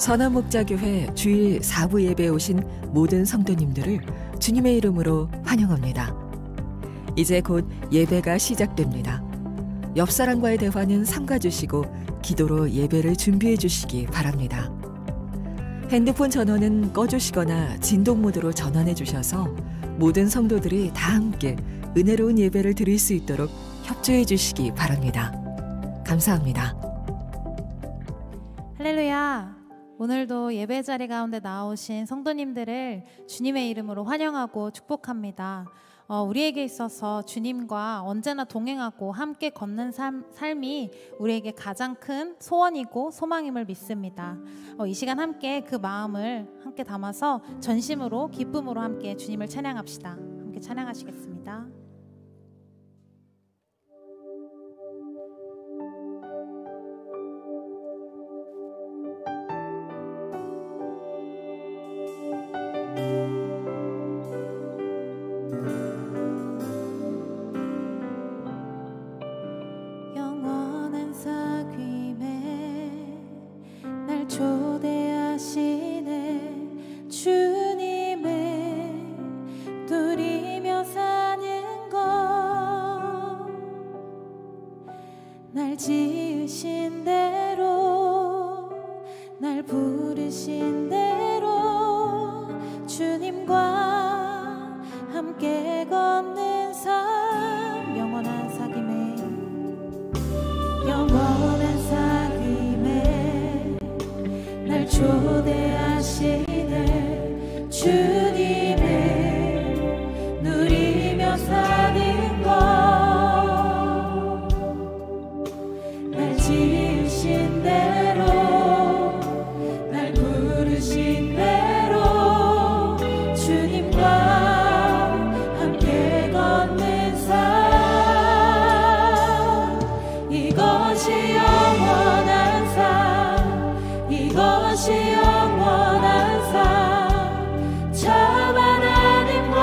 선한목자교회 주일 4부 예배에 오신 모든 성도님들을 주님의 이름으로 환영합니다. 이제 곧 예배가 시작됩니다. 옆 사람과의 대화는 삼가주시고 기도로 예배를 준비해 주시기 바랍니다. 핸드폰 전원은 꺼주시거나 진동 모드로 전환해 주셔서 모든 성도들이 다 함께 은혜로운 예배를 드릴 수 있도록 협조해 주시기 바랍니다. 감사합니다. 할렐루야! 오늘도 예배 자리 가운데 나오신 성도님들을 주님의 이름으로 환영하고 축복합니다. 우리에게 있어서 주님과 언제나 동행하고 함께 걷는 삶이 우리에게 가장 큰 소원이고 소망임을 믿습니다. 이 시간 함께 그 마음을 함께 담아서 전심으로 기쁨으로 함께 주님을 찬양합시다. 함께 찬양하시겠습니다. 초대하시네 주님을 누리며 사는 것 날 지으신 대로 날 부르신 대로 주님과 함께 걷는 삶 영원한 사귐에 영원한 사귐에 날 초대하시네 주님을 누리며 사는 것 날 지으신 대로 날 부르신 대로 주님과 함께 걷는 삶 이것이 영원한 삶 이것이 영원한 삶 참 하나님과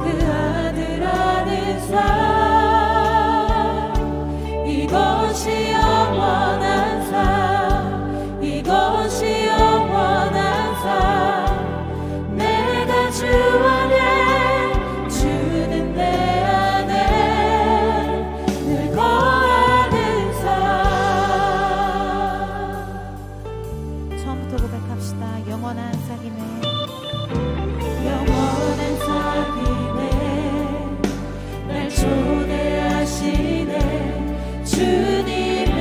그 아들 아는 삶 이것이 영원한 삶 이것이 영원한 삶 내가 주 안에 주는 내 안에 늘 거하는 삶 처음부터 고백합시다. 영원한 사귐에 영원한 사귐에 날 초대하시네 주님을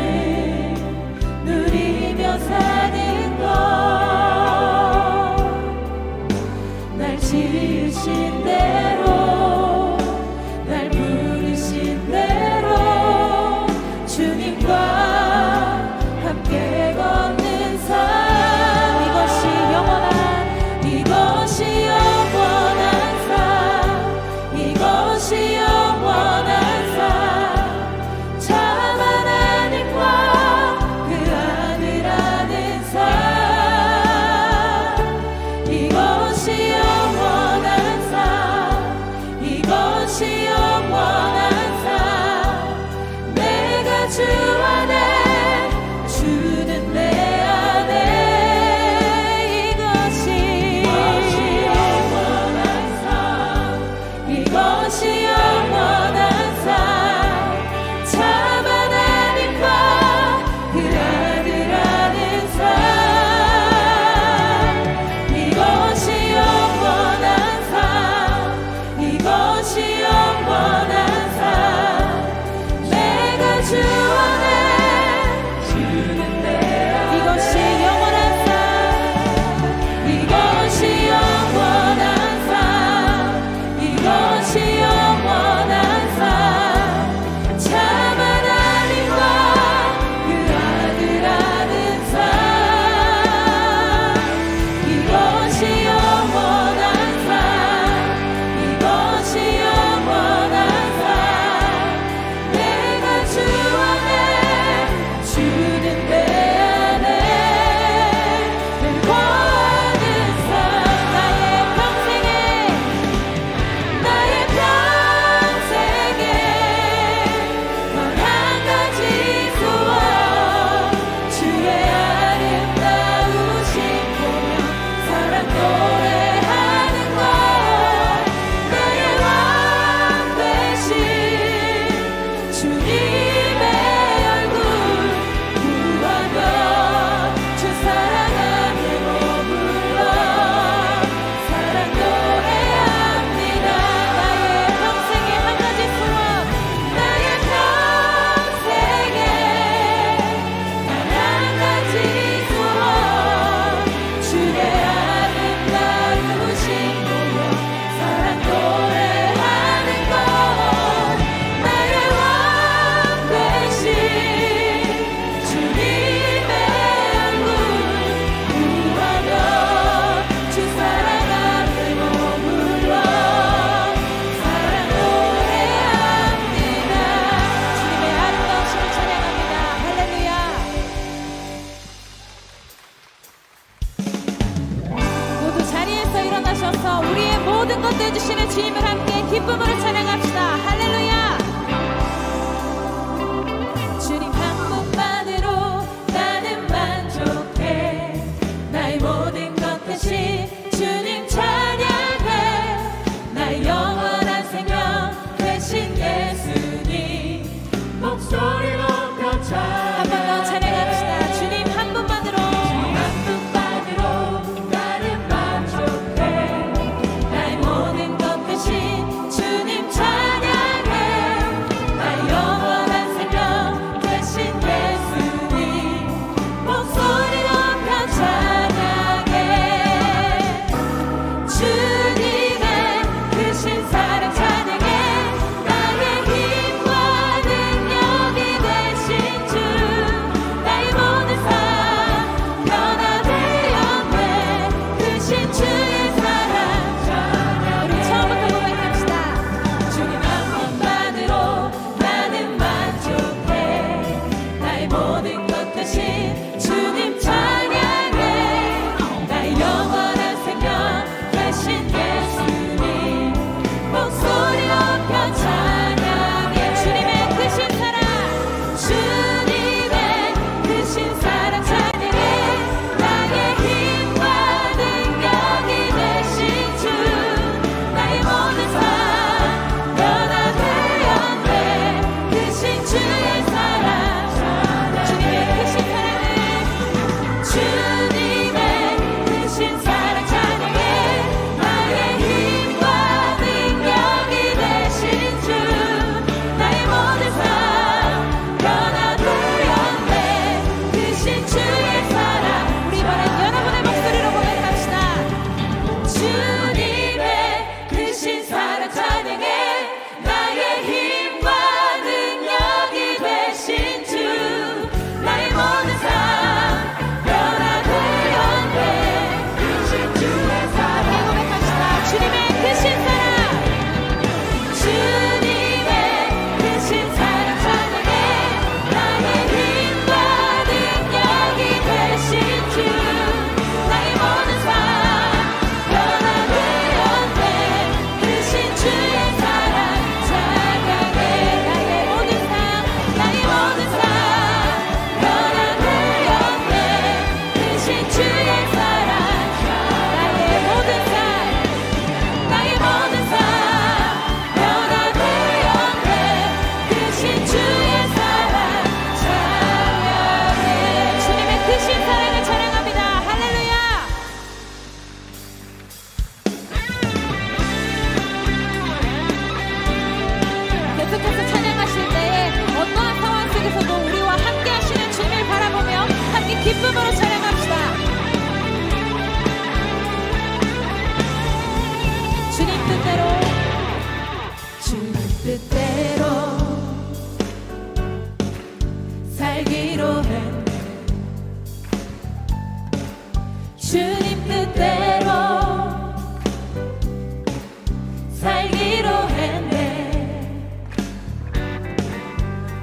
누리며 사는 것 날 지으신 대로 날 부르신 대로 주님과 함께 걷는 삶 이것이 영원한 이것이 영원한 삶 이것이 영원한 삶 참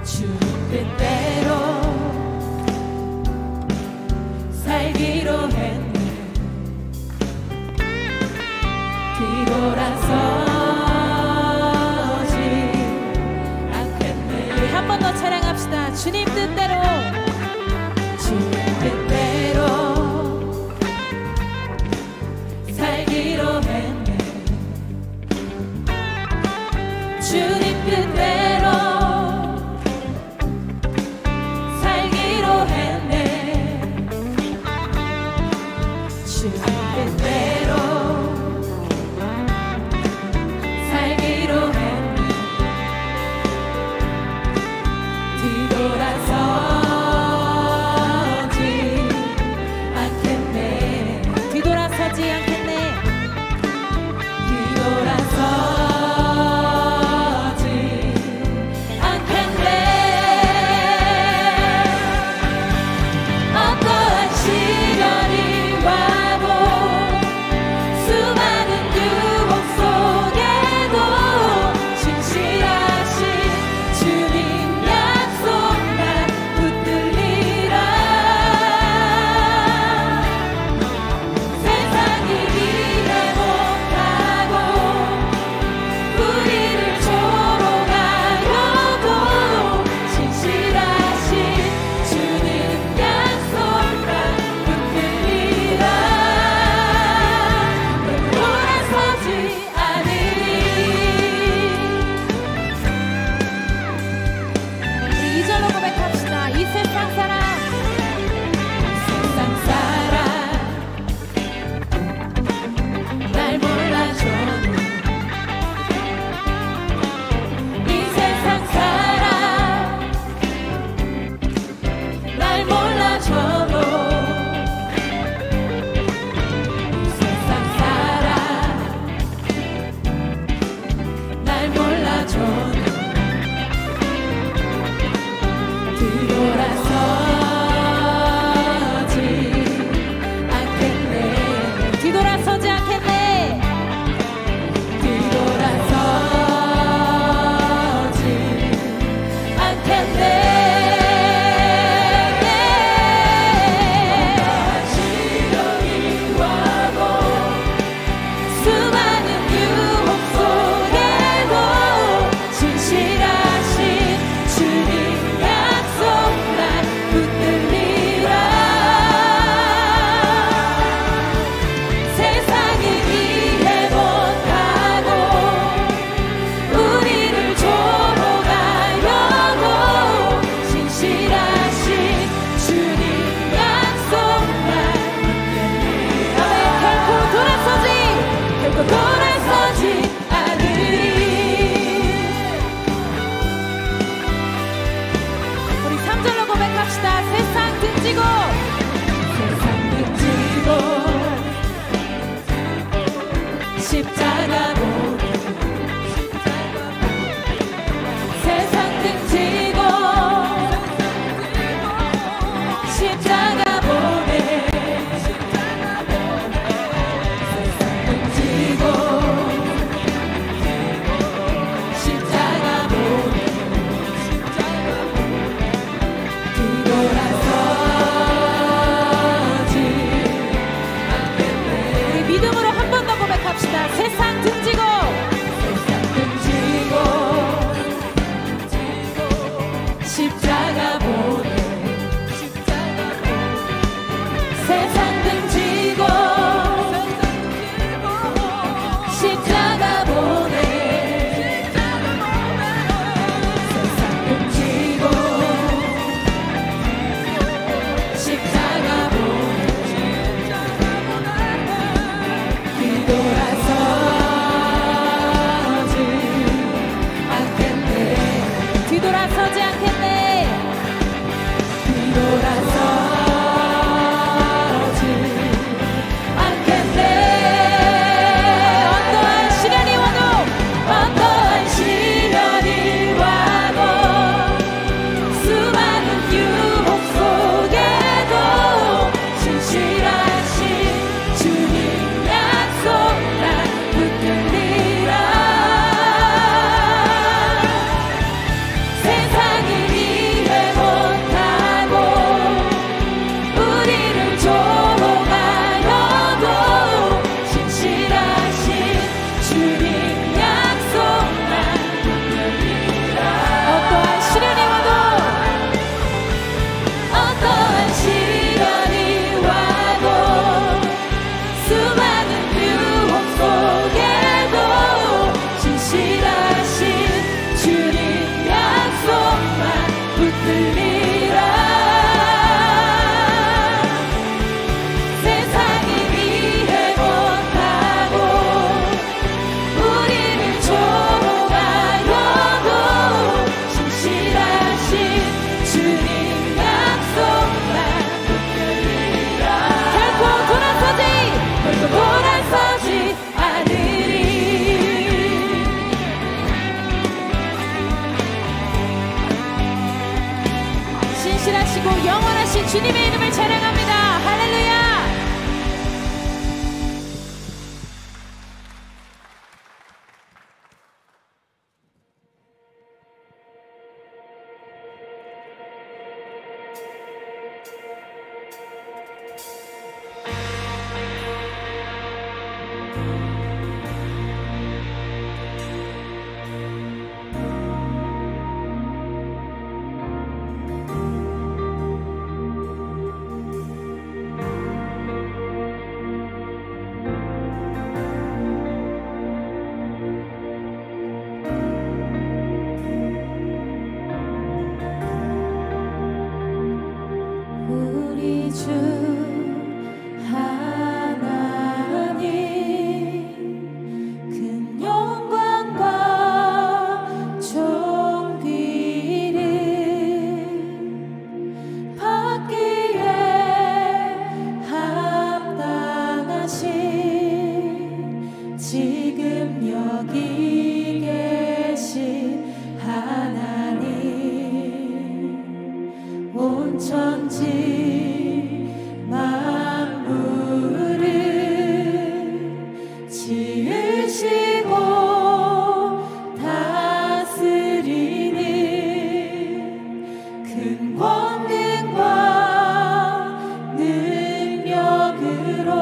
주님 뜻대로 살기로 했네. 뒤돌아서지 않겠네. 한 번 더 찬양합시다. 주님 뜻대로 주님 뜻대로 살기로 했네. 주님 뜻대로 주님의 이름을 찬양합니다. 할렐루야. 우리 주 하나님 큰 영광과 존귀를 받기에 합당하신 지금 여기 계신 하나님 온 천지 만물을 지으시고 다스리는 큰 권능과 능력으로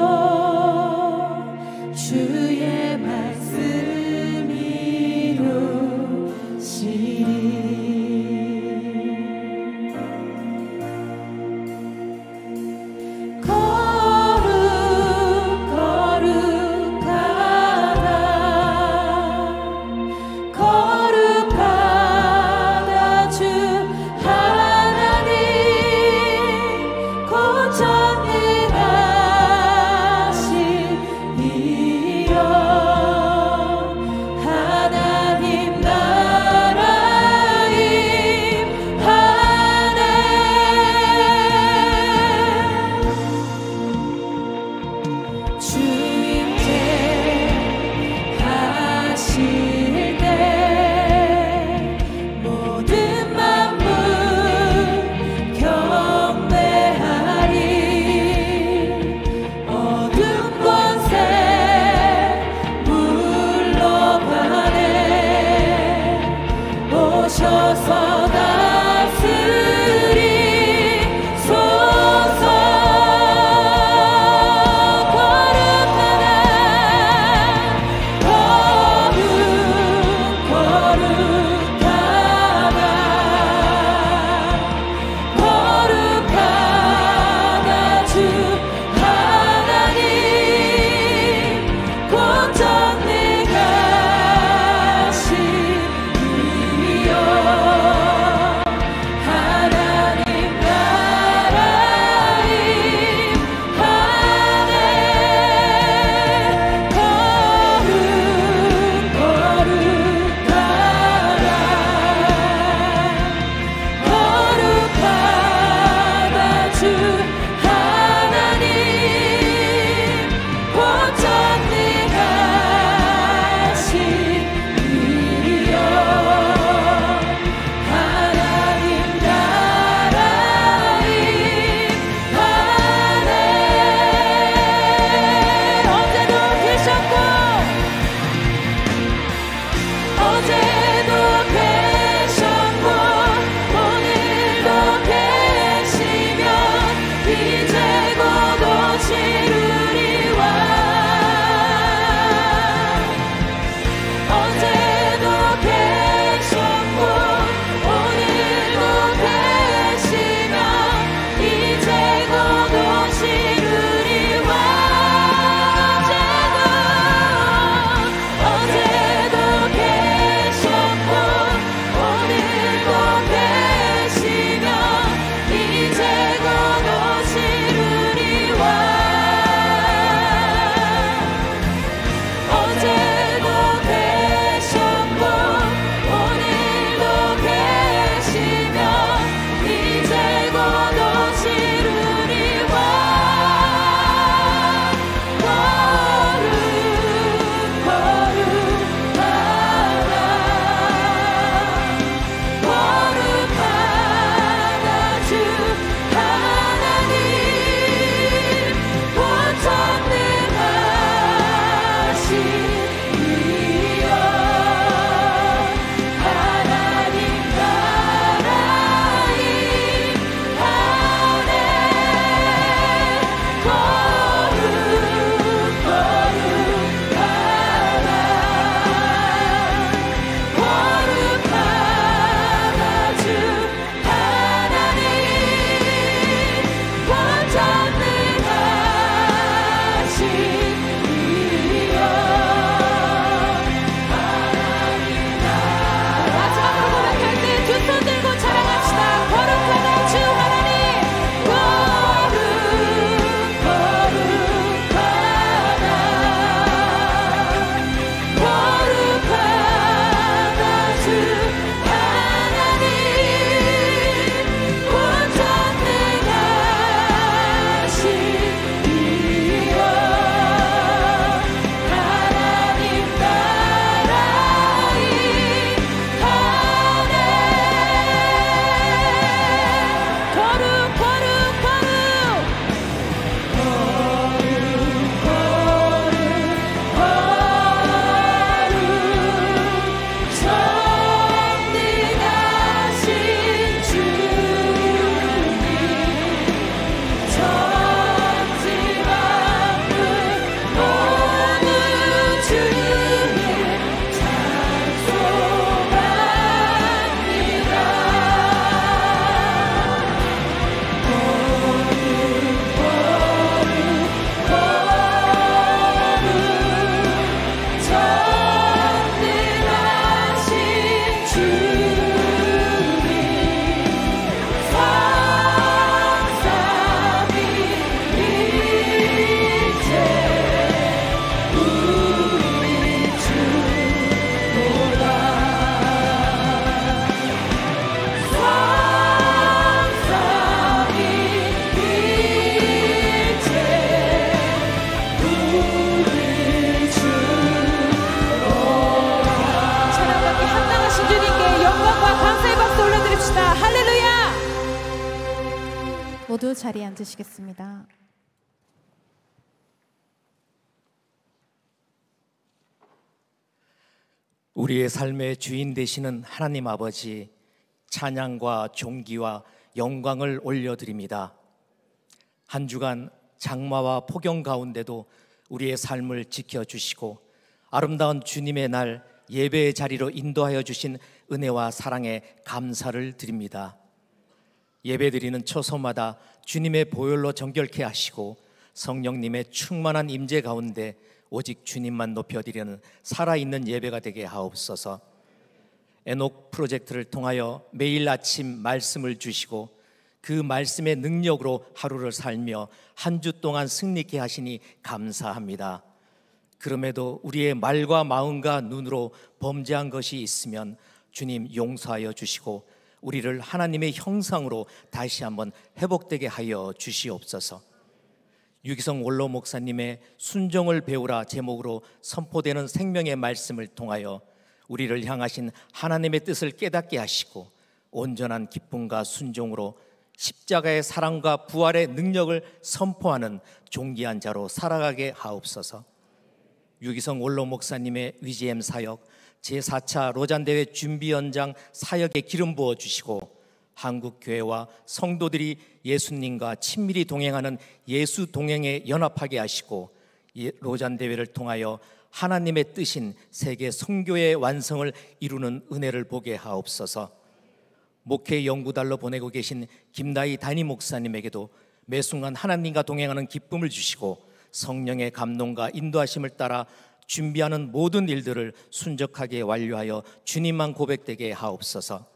주의 말씀 이루시리. 전능하시니요 모두 자리에 앉으시겠습니다. 우리의 삶의 주인 되시는 하나님 아버지, 찬양과 존귀와 영광을 올려드립니다. 한 주간 장마와 폭염 가운데도 우리의 삶을 지켜주시고 아름다운 주님의 날 예배의 자리로 인도하여 주신 은혜와 사랑에 감사를 드립니다. 예배드리는 처소마다 주님의 보혈로 정결케 하시고 성령님의 충만한 임재 가운데 오직 주님만 높여드리는 살아있는 예배가 되게 하옵소서. 에녹 프로젝트를 통하여 매일 아침 말씀을 주시고 그 말씀의 능력으로 하루를 살며 한 주 동안 승리케 하시니 감사합니다. 그럼에도 우리의 말과 마음과 눈으로 범죄한 것이 있으면 주님 용서하여 주시고 우리를 하나님의 형상으로 다시 한번 회복되게 하여 주시옵소서. 유기성 원로 목사님의 순종을 배우라 제목으로 선포되는 생명의 말씀을 통하여 우리를 향하신 하나님의 뜻을 깨닫게 하시고 온전한 기쁨과 순종으로 십자가의 사랑과 부활의 능력을 선포하는 존귀한 자로 살아가게 하옵소서. 유기성 원로 목사님의 위지엠 사역 제4차 로잔대회 준비연장 사역에 기름 부어주시고 한국교회와 성도들이 예수님과 친밀히 동행하는 예수 동행에 연합하게 하시고 로잔대회를 통하여 하나님의 뜻인 세계 선교의 완성을 이루는 은혜를 보게 하옵소서. 목회 연구달로 보내고 계신 김다희 단임 목사님에게도 매 순간 하나님과 동행하는 기쁨을 주시고 성령의 감동과 인도하심을 따라 준비하는 모든 일들을 순적하게 완료하여 주님만 고백되게 하옵소서.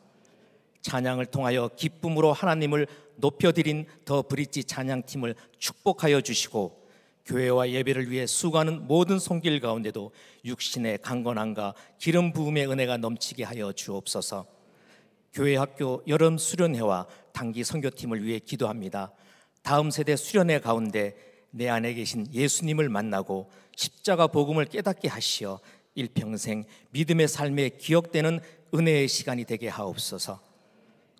찬양을 통하여 기쁨으로 하나님을 높여드린 더 브릿지 찬양팀을 축복하여 주시고 교회와 예배를 위해 수고하는 모든 손길 가운데도 육신의 강건함과 기름 부음의 은혜가 넘치게 하여 주옵소서. 교회 학교 여름 수련회와 단기 선교팀을 위해 기도합니다. 다음 세대 수련회 가운데 내 안에 계신 예수님을 만나고 십자가 복음을 깨닫게 하시어 일평생 믿음의 삶에 기억되는 은혜의 시간이 되게 하옵소서.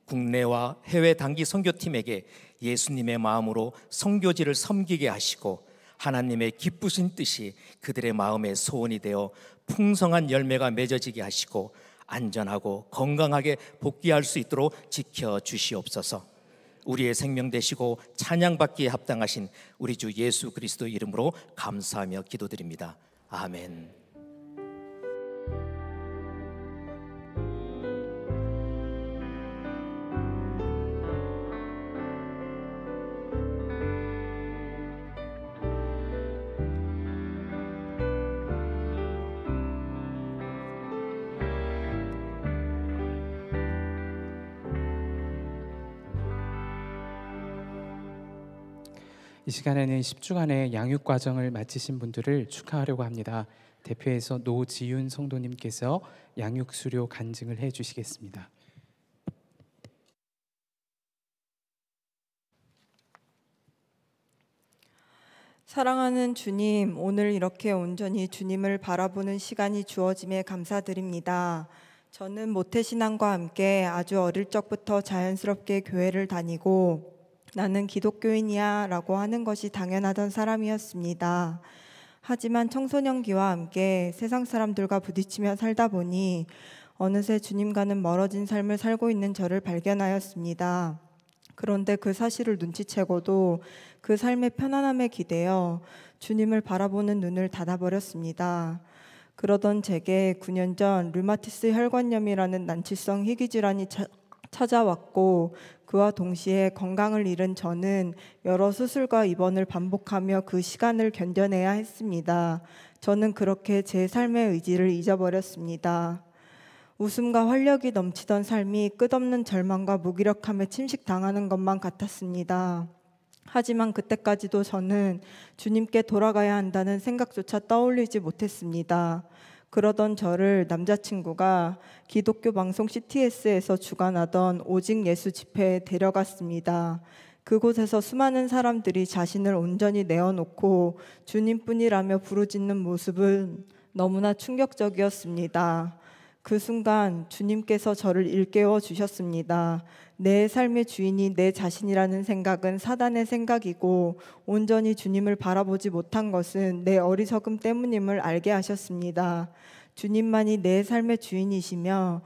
국내와 해외 단기 선교팀에게 예수님의 마음으로 선교지를 섬기게 하시고 하나님의 기쁘신 뜻이 그들의 마음의 소원이 되어 풍성한 열매가 맺어지게 하시고 안전하고 건강하게 복귀할 수 있도록 지켜주시옵소서. 우리의 생명 되시고 찬양받기에 합당하신 우리 주 예수 그리스도 이름으로 감사하며 기도드립니다. 아멘. 이 시간에는 10주간의 양육 과정을 마치신 분들을 축하하려고 합니다. 대표해서 노지윤 성도님께서 양육 수료 간증을 해 주시겠습니다. 사랑하는 주님, 오늘 이렇게 온전히 주님을 바라보는 시간이 주어짐에 감사드립니다. 저는 모태신앙과 함께 아주 어릴 적부터 자연스럽게 교회를 다니고 나는 기독교인이야 라고 하는 것이 당연하던 사람이었습니다. 하지만 청소년기와 함께 세상 사람들과 부딪히며 살다 보니 어느새 주님과는 멀어진 삶을 살고 있는 저를 발견하였습니다. 그런데 그 사실을 눈치채고도 그 삶의 편안함에 기대어 주님을 바라보는 눈을 닫아버렸습니다. 그러던 제게 9년 전 류마티스 혈관염이라는 난치성 희귀질환이 찾아왔고 그와 동시에 건강을 잃은 저는 여러 수술과 입원을 반복하며 그 시간을 견뎌내야 했습니다. 저는 그렇게 제 삶의 의지를 잊어버렸습니다. 웃음과 활력이 넘치던 삶이 끝없는 절망과 무기력함에 침식당하는 것만 같았습니다. 하지만 그때까지도 저는 주님께 돌아가야 한다는 생각조차 떠올리지 못했습니다. 그러던 저를 남자친구가 기독교 방송 CTS에서 주관하던 오직 예수 집회에 데려갔습니다. 그곳에서 수많은 사람들이 자신을 온전히 내어놓고 주님뿐이라며 부르짖는 모습은 너무나 충격적이었습니다. 그 순간 주님께서 저를 일깨워 주셨습니다. 내 삶의 주인이 내 자신이라는 생각은 사단의 생각이고 온전히 주님을 바라보지 못한 것은 내 어리석음 때문임을 알게 하셨습니다. 주님만이 내 삶의 주인이시며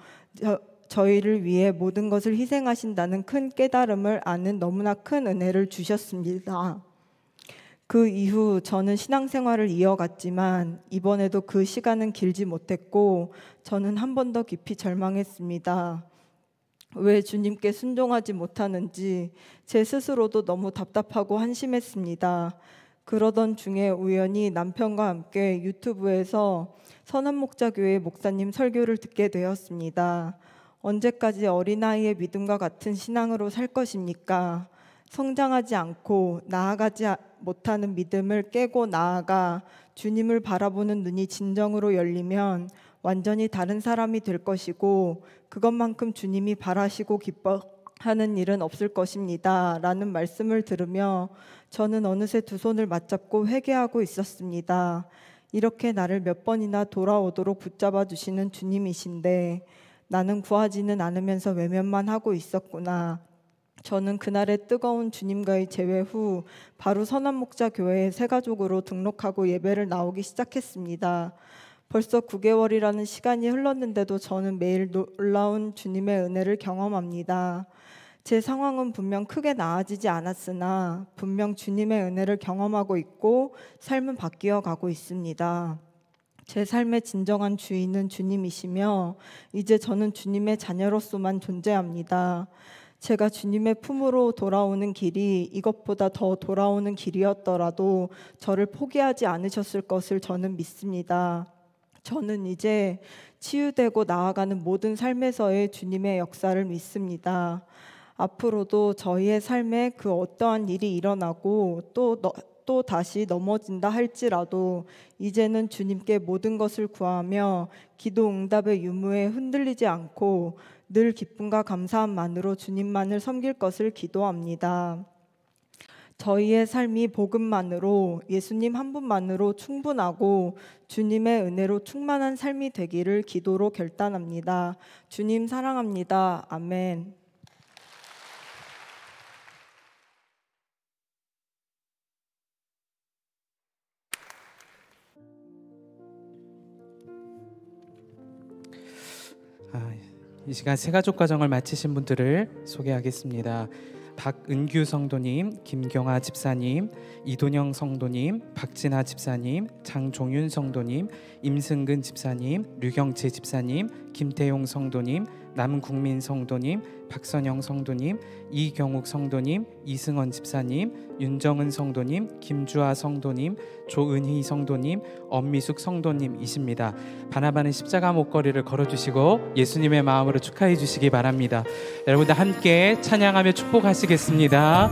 저희를 위해 모든 것을 희생하신다는 큰 깨달음을 아는 너무나 큰 은혜를 주셨습니다. 그 이후 저는 신앙생활을 이어갔지만 이번에도 그 시간은 길지 못했고 저는 한 번 더 깊이 절망했습니다. 왜 주님께 순종하지 못하는지 제 스스로도 너무 답답하고 한심했습니다. 그러던 중에 우연히 남편과 함께 유튜브에서 선한목자교회 목사님 설교를 듣게 되었습니다. 언제까지 어린아이의 믿음과 같은 신앙으로 살 것입니까? 성장하지 않고 나아가지 못하는 믿음을 깨고 나아가 주님을 바라보는 눈이 진정으로 열리면 완전히 다른 사람이 될 것이고 그것만큼 주님이 바라시고 기뻐하는 일은 없을 것입니다. 라는 말씀을 들으며 저는 어느새 두 손을 맞잡고 회개하고 있었습니다. 이렇게 나를 몇 번이나 돌아오도록 붙잡아 주시는 주님이신데 나는 구하지는 않으면서 외면만 하고 있었구나. 저는 그날의 뜨거운 주님과의 재회 후 바로 선한목자교회에 새가족으로 등록하고 예배를 나오기 시작했습니다. 벌써 9개월이라는 시간이 흘렀는데도 저는 매일 놀라운 주님의 은혜를 경험합니다. 제 상황은 분명 크게 나아지지 않았으나 분명 주님의 은혜를 경험하고 있고 삶은 바뀌어 가고 있습니다. 제 삶의 진정한 주인은 주님이시며 이제 저는 주님의 자녀로서만 존재합니다. 제가 주님의 품으로 돌아오는 길이 이것보다 더 돌아오는 길이었더라도 저를 포기하지 않으셨을 것을 저는 믿습니다. 저는 이제 치유되고 나아가는 모든 삶에서의 주님의 역사를 믿습니다. 앞으로도 저희의 삶에 그 어떠한 일이 일어나고 또 다시 넘어진다 할지라도 이제는 주님께 모든 것을 구하며 기도 응답의 유무에 흔들리지 않고 늘 기쁨과 감사함만으로 주님만을 섬길 것을 기도합니다. 저희의 삶이 복음만으로 예수님 한 분만으로 충분하고 주님의 은혜로 충만한 삶이 되기를 기도로 결단합니다. 주님 사랑합니다. 아멘. 이 시간 새가족 과정을 마치신 분들을 소개하겠습니다. 박은규 성도님, 김경아 집사님, 이돈영 성도님, 박진아 집사님, 장종윤 성도님, 임승근 집사님, 류경채 집사님, 김태용 성도님, 남국민 성도님, 박선영 성도님, 이경욱 성도님, 이승원 집사님, 윤정은 성도님, 김주아 성도님, 조은희 성도님, 엄미숙 성도님이십니다. 바나바는 십자가 목걸이를 걸어주시고 예수님의 마음으로 축하해 주시기 바랍니다. 여러분들 함께 찬양하며 축복하시겠습니다.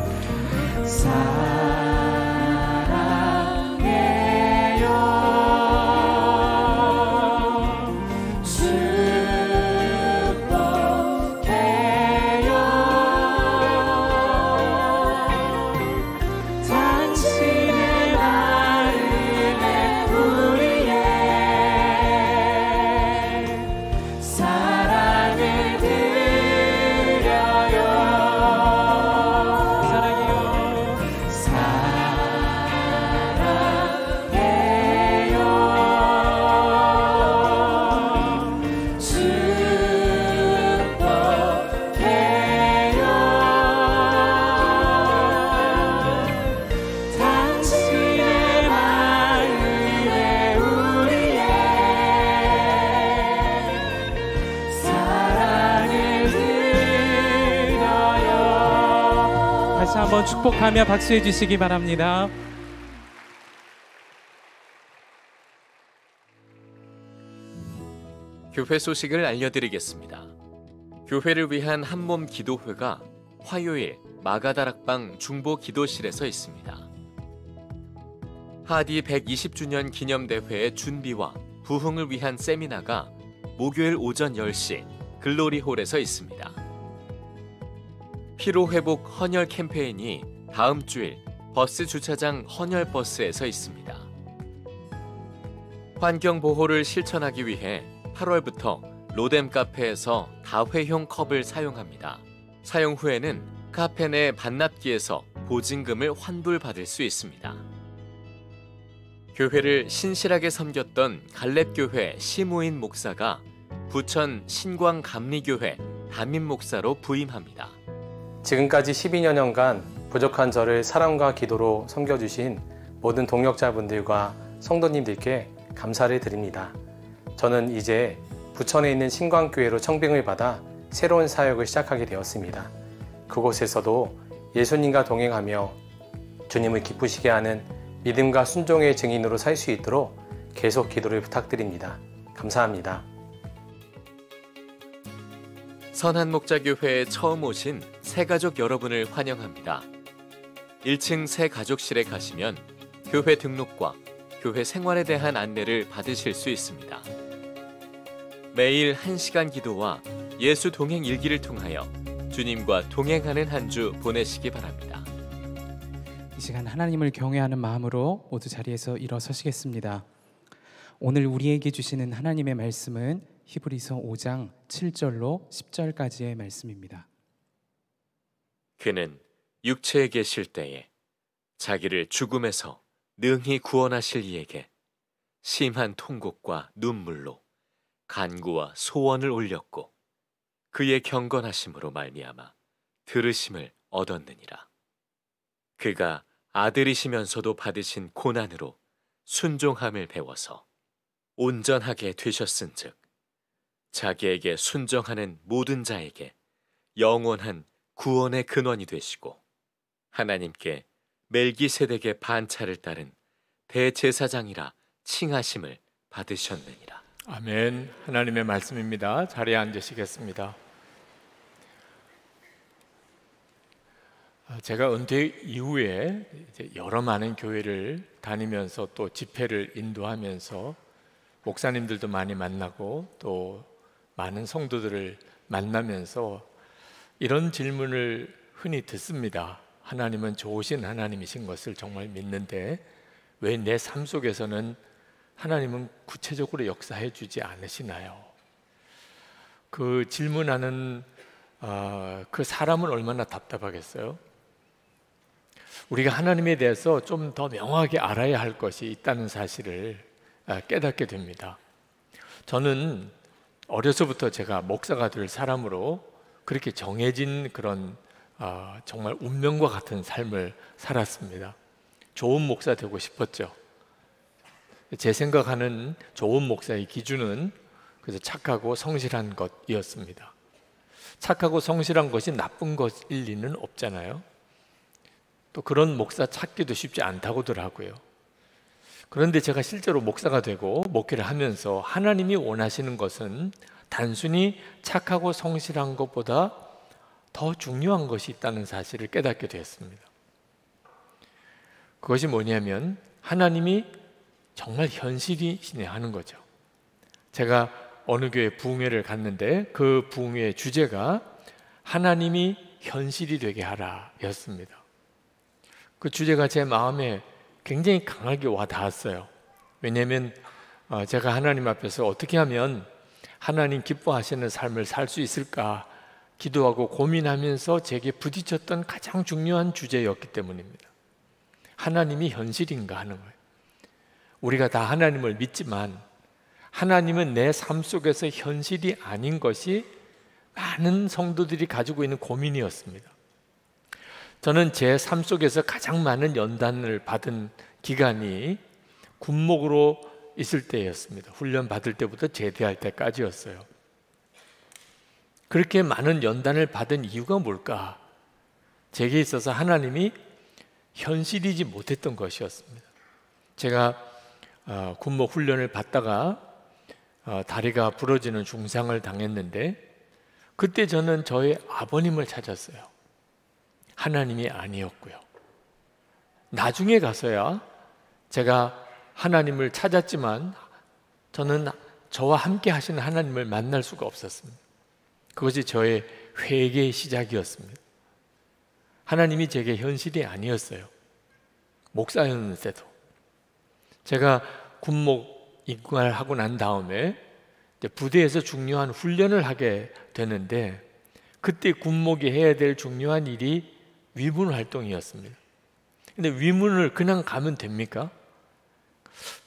한번 축복하며 박수해 주시기 바랍니다. 교회 소식을 알려드리겠습니다. 교회를 위한 한몸 기도회가 화요일 마가다락방 중보 기도실에서 있습니다. 하디 120주년 기념대회의 준비와 부흥을 위한 세미나가 목요일 오전 10시 글로리홀에서 있습니다. 피로회복 헌혈 캠페인이 다음 주일 버스 주차장 헌혈버스에서 있습니다. 환경보호를 실천하기 위해 8월부터 로뎀 카페에서 다회용 컵을 사용합니다. 사용 후에는 카페 내 반납기에서 보증금을 환불받을 수 있습니다. 교회를 신실하게 섬겼던 갈렙교회 시무인 목사가 부천 신광감리교회 담임 목사로 부임합니다. 지금까지 12년간 부족한 저를 사랑과 기도로 섬겨주신 모든 동역자분들과 성도님들께 감사를 드립니다. 저는 이제 부천에 있는 신광교회로 청빙을 받아 새로운 사역을 시작하게 되었습니다. 그곳에서도 예수님과 동행하며 주님을 기쁘시게 하는 믿음과 순종의 증인으로 살 수 있도록 계속 기도를 부탁드립니다. 감사합니다. 선한목자교회에 처음 오신 새가족 여러분을 환영합니다. 1층 새가족실에 가시면 교회 등록과 교회 생활에 대한 안내를 받으실 수 있습니다. 매일 1시간 기도와 예수 동행 일기를 통하여 주님과 동행하는 한 주 보내시기 바랍니다. 이 시간 하나님을 경외하는 마음으로 모두 자리에서 일어서시겠습니다. 오늘 우리에게 주시는 하나님의 말씀은 히브리서 5장 7절로 10절까지의 말씀입니다. 그는 육체에 계실 때에 자기를 죽음에서 능히 구원하실 이에게 심한 통곡과 눈물로 간구와 소원을 올렸고 그의 경건하심으로 말미암아 들으심을 얻었느니라. 그가 아들이시면서도 받으신 고난으로 순종함을 배워서 온전하게 되셨은즉 자기에게 순종하는 모든 자에게 영원한 구원의 근원이 되시고 하나님께 멜기세덱의 반차를 따른 대제사장이라 칭하심을 받으셨느니라. 아멘. 하나님의 말씀입니다. 자리에 앉으시겠습니다. 제가 은퇴 이후에 이제 여러 많은 교회를 다니면서 또 집회를 인도하면서 목사님들도 많이 만나고 또 많은 성도들을 만나면서 이런 질문을 흔히 듣습니다. 하나님은 좋으신 하나님이신 것을 정말 믿는데 왜 내 삶 속에서는 하나님은 구체적으로 역사해 주지 않으시나요? 그 질문하는 그 사람은 얼마나 답답하겠어요? 우리가 하나님에 대해서 좀 더 명확하게 알아야 할 것이 있다는 사실을 깨닫게 됩니다. 저는 어려서부터 제가 목사가 될 사람으로 그렇게 정해진 그런 정말 운명과 같은 삶을 살았습니다. 좋은 목사 되고 싶었죠. 제 생각하는 좋은 목사의 기준은 그래서 착하고 성실한 것이었습니다. 착하고 성실한 것이 나쁜 것일 리는 없잖아요. 또 그런 목사 찾기도 쉽지 않다고들 하고요. 그런데 제가 실제로 목사가 되고 목회를 하면서 하나님이 원하시는 것은 단순히 착하고 성실한 것보다 더 중요한 것이 있다는 사실을 깨닫게 되었습니다. 그것이 뭐냐면 하나님이 정말 현실이시네 하는 거죠. 제가 어느 교회 부흥회를 갔는데 그 부흥회의 주제가 하나님이 현실이 되게 하라 였습니다. 그 주제가 제 마음에 굉장히 강하게 와 닿았어요. 왜냐하면 제가 하나님 앞에서 어떻게 하면 하나님 기뻐하시는 삶을 살 수 있을까 기도하고 고민하면서 제게 부딪혔던 가장 중요한 주제였기 때문입니다. 하나님이 현실인가 하는 거예요. 우리가 다 하나님을 믿지만 하나님은 내 삶 속에서 현실이 아닌 것이 많은 성도들이 가지고 있는 고민이었습니다. 저는 제 삶 속에서 가장 많은 연단을 받은 기간이 군목으로 있을 때였습니다. 훈련 받을 때부터 제대할 때까지였어요. 그렇게 많은 연단을 받은 이유가 뭘까? 제게 있어서 하나님이 현실이지 못했던 것이었습니다. 제가 군목 훈련을 받다가 다리가 부러지는 중상을 당했는데 그때 저는 저의 아버님을 찾았어요. 하나님이 아니었고요. 나중에 가서야 제가 하나님을 찾았지만 저는 저와 함께 하시는 하나님을 만날 수가 없었습니다. 그것이 저의 회개의 시작이었습니다. 하나님이 제게 현실이 아니었어요. 목사였는데도. 제가 군목 입관하고 난 다음에 부대에서 중요한 훈련을 하게 되는데 그때 군목이 해야 될 중요한 일이 위문 활동이었습니다. 근데 위문을 그냥 가면 됩니까?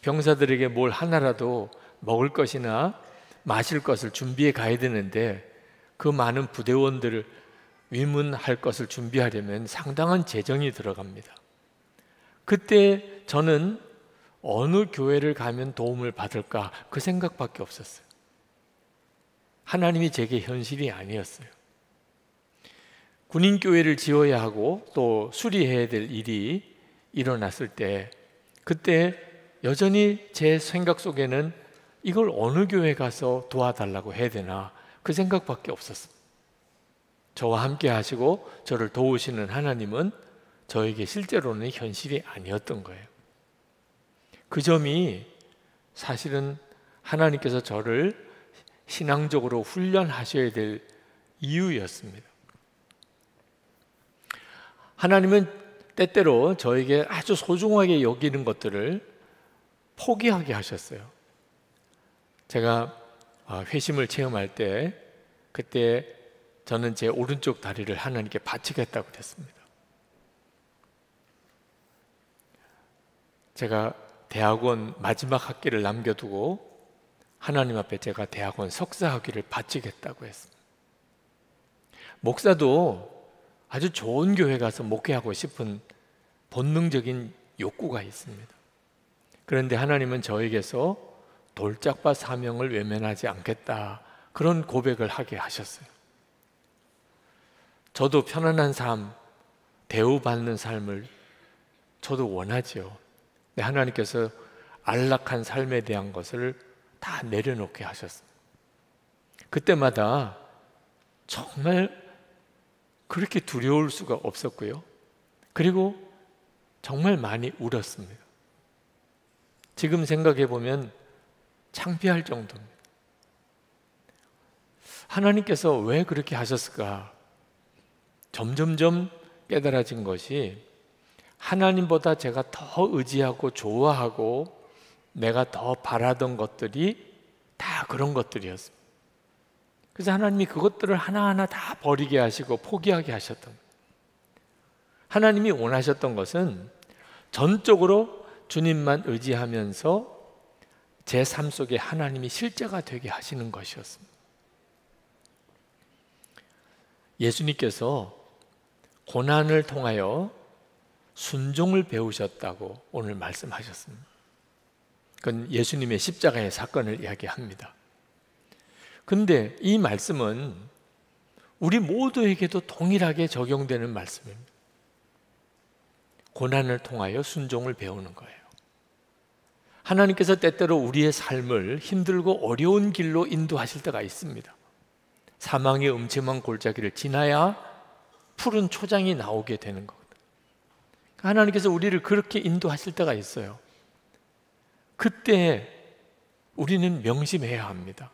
병사들에게 뭘 하나라도 먹을 것이나 마실 것을 준비해 가야 되는데 그 많은 부대원들을 위문할 것을 준비하려면 상당한 재정이 들어갑니다. 그때 저는 어느 교회를 가면 도움을 받을까 그 생각밖에 없었어요. 하나님이 제게 현실이 아니었어요. 군인교회를 지어야 하고 또 수리해야 될 일이 일어났을 때 그때 여전히 제 생각 속에는 이걸 어느 교회 가서 도와달라고 해야 되나 그 생각밖에 없었어요. 저와 함께 하시고 저를 도우시는 하나님은 저에게 실제로는 현실이 아니었던 거예요. 그 점이 사실은 하나님께서 저를 신앙적으로 훈련하셔야 될 이유였습니다. 하나님은 때때로 저에게 아주 소중하게 여기는 것들을 포기하게 하셨어요. 제가 회심을 체험할 때 그때 저는 제 오른쪽 다리를 하나님께 바치겠다고 그랬습니다. 제가 대학원 마지막 학기를 남겨두고 하나님 앞에 제가 대학원 석사 학위를 바치겠다고 했습니다. 목사도 아주 좋은 교회 가서 목회하고 싶은 본능적인 욕구가 있습니다. 그런데 하나님은 저에게서 돌짝밭 사명을 외면하지 않겠다 그런 고백을 하게 하셨어요. 저도 편안한 삶, 대우받는 삶을 저도 원하죠. 근데 하나님께서 안락한 삶에 대한 것을 다 내려놓게 하셨습니다. 그때마다 정말 그렇게 두려울 수가 없었고요. 그리고 정말 많이 울었습니다. 지금 생각해 보면 창피할 정도입니다. 하나님께서 왜 그렇게 하셨을까? 점점점 깨달아진 것이 하나님보다 제가 더 의지하고 좋아하고 내가 더 바라던 것들이 다 그런 것들이었습니다. 그래서 하나님이 그것들을 하나하나 다 버리게 하시고 포기하게 하셨던 거예요. 하나님이 원하셨던 것은 전적으로 주님만 의지하면서 제 삶 속에 하나님이 실제가 되게 하시는 것이었습니다. 예수님께서 고난을 통하여 순종을 배우셨다고 오늘 말씀하셨습니다. 그건 예수님의 십자가의 사건을 이야기합니다. 근데 이 말씀은 우리 모두에게도 동일하게 적용되는 말씀입니다. 고난을 통하여 순종을 배우는 거예요. 하나님께서 때때로 우리의 삶을 힘들고 어려운 길로 인도하실 때가 있습니다. 사망의 음침한 골짜기를 지나야 푸른 초장이 나오게 되는 거거든요. 하나님께서 우리를 그렇게 인도하실 때가 있어요. 그때 우리는 명심해야 합니다.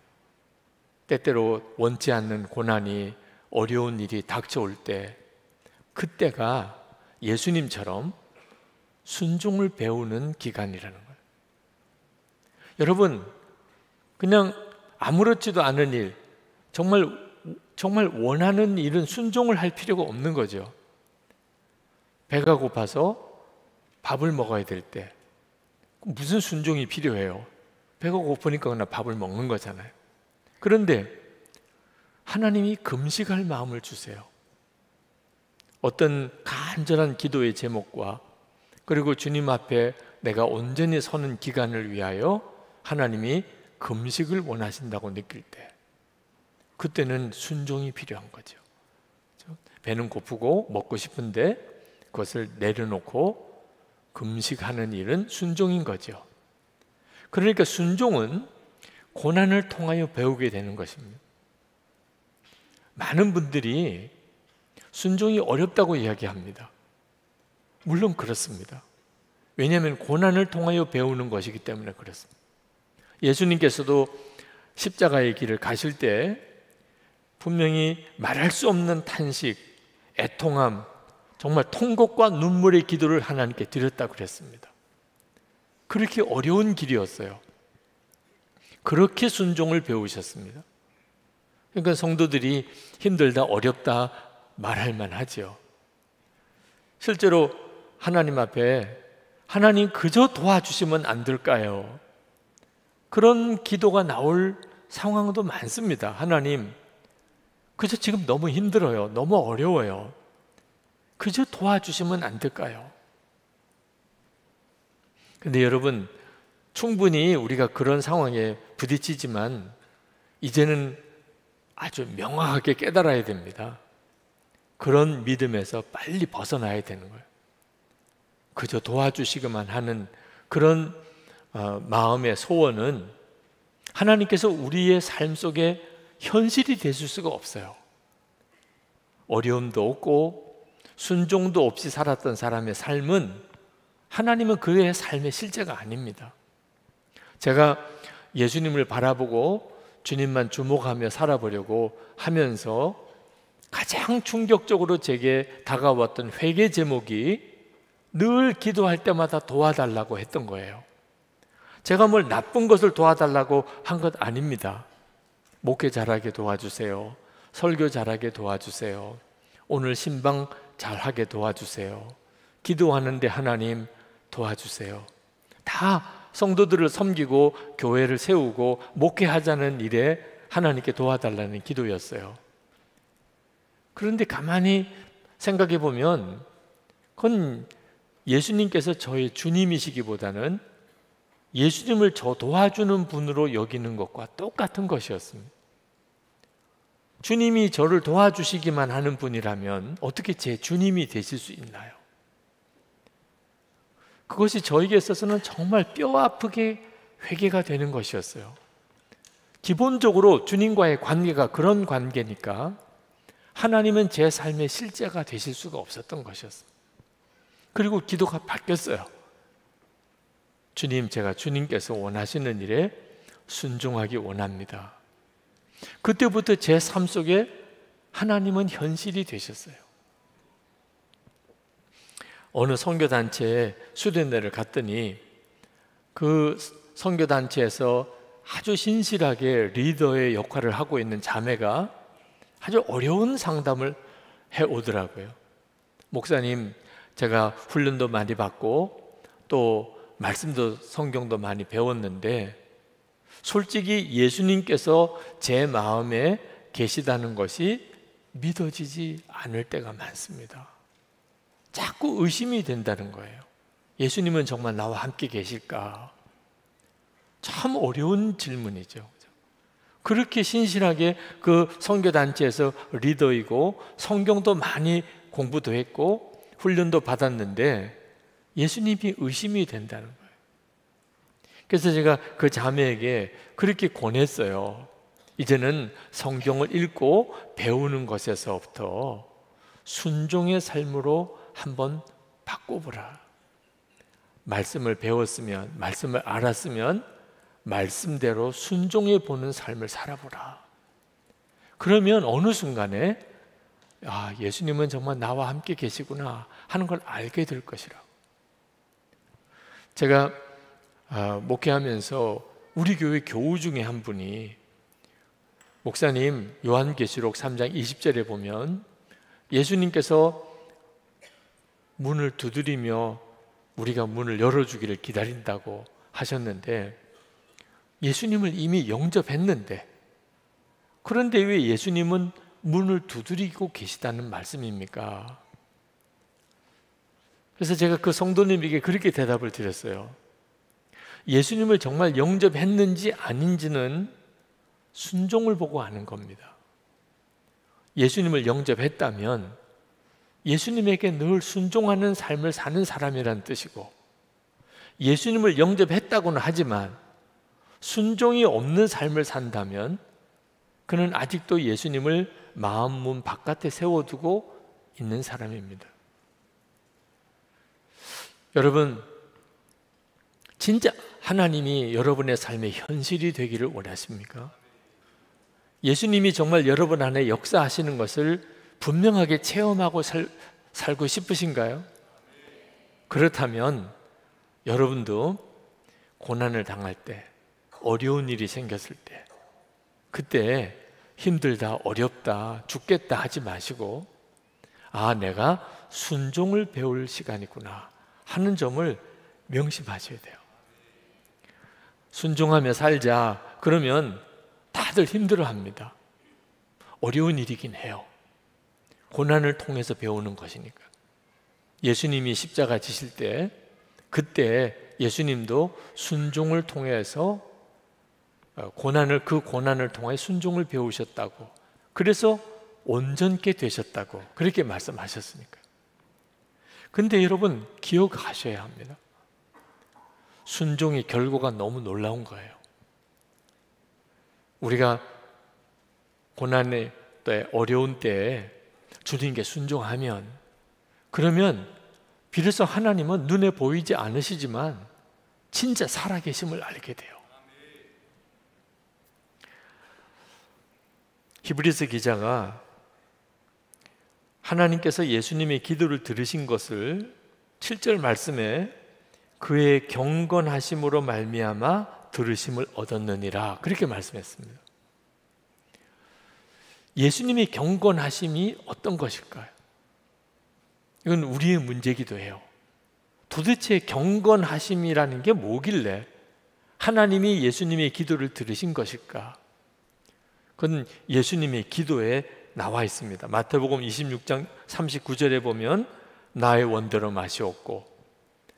때때로 원치 않는 고난이 어려운 일이 닥쳐올 때 그때가 예수님처럼 순종을 배우는 기간이라는 거예요. 여러분, 그냥 아무렇지도 않은 일, 정말 원하는 일은 순종을 할 필요가 없는 거죠. 배가 고파서 밥을 먹어야 될 때 무슨 순종이 필요해요? 배가 고프니까 그냥 밥을 먹는 거잖아요. 그런데 하나님이 금식할 마음을 주세요. 어떤 간절한 기도의 제목과 그리고 주님 앞에 내가 온전히 서는 기간을 위하여 하나님이 금식을 원하신다고 느낄 때 그때는 순종이 필요한 거죠. 배는 고프고 먹고 싶은데 그것을 내려놓고 금식하는 일은 순종인 거죠. 그러니까 순종은 고난을 통하여 배우게 되는 것입니다. 많은 분들이 순종이 어렵다고 이야기합니다. 물론 그렇습니다. 왜냐하면 고난을 통하여 배우는 것이기 때문에 그렇습니다. 예수님께서도 십자가의 길을 가실 때 분명히 말할 수 없는 탄식, 애통함, 정말 통곡과 눈물의 기도를 하나님께 드렸다고 그랬습니다. 그렇게 어려운 길이었어요. 그렇게 순종을 배우셨습니다. 그러니까 성도들이 힘들다, 어렵다 말할 만하죠. 실제로 하나님 앞에 하나님 그저 도와주시면 안 될까요? 그런 기도가 나올 상황도 많습니다. 하나님, 그저 지금 너무 힘들어요. 너무 어려워요. 그저 도와주시면 안 될까요? 근데 여러분, 충분히 우리가 그런 상황에 부딪히지만 이제는 아주 명확하게 깨달아야 됩니다. 그런 믿음에서 빨리 벗어나야 되는 거예요. 그저 도와주시기만 하는 그런 마음의 소원은 하나님께서 우리의 삶 속에 현실이 되실 수가 없어요. 어려움도 없고 순종도 없이 살았던 사람의 삶은 하나님은 그의 삶의 실제가 아닙니다. 제가 예수님을 바라보고 주님만 주목하며 살아보려고 하면서 가장 충격적으로 제게 다가왔던 회개 제목이 늘 기도할 때마다 도와달라고 했던 거예요. 제가 뭘 나쁜 것을 도와달라고 한 것 아닙니다. 목회 잘하게 도와주세요. 설교 잘하게 도와주세요. 오늘 신방 잘하게 도와주세요. 기도하는데 하나님 도와주세요. 다 성도들을 섬기고 교회를 세우고 목회하자는 일에 하나님께 도와달라는 기도였어요. 그런데 가만히 생각해 보면 그건 예수님께서 저의 주님이시기보다는 예수님을 저 도와주는 분으로 여기는 것과 똑같은 것이었습니다. 주님이 저를 도와주시기만 하는 분이라면 어떻게 제 주님이 되실 수 있나요? 그것이 저에게 있어서는 정말 뼈아프게 회개가 되는 것이었어요. 기본적으로 주님과의 관계가 그런 관계니까 하나님은 제 삶의 실제가 되실 수가 없었던 것이었습니다. 그리고 기도가 바뀌었어요. 주님, 제가 주님께서 원하시는 일에 순종하기 원합니다. 그때부터 제 삶 속에 하나님은 현실이 되셨어요. 어느 선교단체에 수련회를 갔더니 그 선교단체에서 아주 신실하게 리더의 역할을 하고 있는 자매가 아주 어려운 상담을 해오더라고요. 목사님, 제가 훈련도 많이 받고 또 말씀도 성경도 많이 배웠는데 솔직히 예수님께서 제 마음에 계시다는 것이 믿어지지 않을 때가 많습니다. 자꾸 의심이 된다는 거예요. 예수님은 정말 나와 함께 계실까? 참 어려운 질문이죠. 그렇게 신실하게 그 선교단체에서 리더이고 성경도 많이 공부도 했고 훈련도 받았는데 예수님이 의심이 된다는 거예요. 그래서 제가 그 자매에게 그렇게 권했어요. 이제는 성경을 읽고 배우는 것에서부터 순종의 삶으로 한번 바꿔보라. 말씀을 배웠으면, 말씀을 알았으면 말씀대로 순종해 보는 삶을 살아보라. 그러면 어느 순간에 예수님은 정말 나와 함께 계시구나 하는 걸 알게 될 것이라고. 제가 목회하면서 우리 교회 교우 중에 한 분이 목사님, 요한계시록 3장 20절에 보면 예수님께서 문을 두드리며 우리가 문을 열어주기를 기다린다고 하셨는데 예수님을 이미 영접했는데 그런데 왜 예수님은 문을 두드리고 계시다는 말씀입니까? 그래서 제가 그 성도님에게 그렇게 대답을 드렸어요. 예수님을 정말 영접했는지 아닌지는 순종을 보고 아는 겁니다. 예수님을 영접했다면 예수님에게 늘 순종하는 삶을 사는 사람이란 뜻이고 예수님을 영접했다고는 하지만 순종이 없는 삶을 산다면 그는 아직도 예수님을 마음 문 바깥에 세워두고 있는 사람입니다. 여러분, 진짜 하나님이 여러분의 삶의 현실이 되기를 원하십니까? 예수님이 정말 여러분 안에 역사하시는 것을 분명하게 체험하고 살고 싶으신가요? 그렇다면 여러분도 고난을 당할 때, 어려운 일이 생겼을 때, 그때 힘들다, 어렵다, 죽겠다 하지 마시고, 아, 내가 순종을 배울 시간이구나 하는 점을 명심하셔야 돼요. 순종하며 살자 그러면 다들 힘들어합니다. 어려운 일이긴 해요. 고난을 통해서 배우는 것이니까. 예수님이 십자가 지실 때, 그때 예수님도 순종을 통해서 그 고난을 통해 순종을 배우셨다고, 그래서 온전케 되셨다고 그렇게 말씀하셨으니까. 근데 여러분 기억하셔야 합니다. 순종의 결과가 너무 놀라운 거예요. 우리가 고난의 때, 어려운 때에 주님께 순종하면, 그러면 비로소 하나님은 눈에 보이지 않으시지만 진짜 살아계심을 알게 돼요. 히브리서 기자가 하나님께서 예수님의 기도를 들으신 것을 7절 말씀에 그의 경건하심으로 말미암아 들으심을 얻었느니라 그렇게 말씀했습니다. 예수님의 경건하심이 어떤 것일까요? 이건 우리의 문제이기도 해요. 도대체 경건하심이라는 게 뭐길래 하나님이 예수님의 기도를 들으신 것일까? 그건 예수님의 기도에 나와 있습니다. 마태복음 26장 39절에 보면 나의 원대로 마시옵고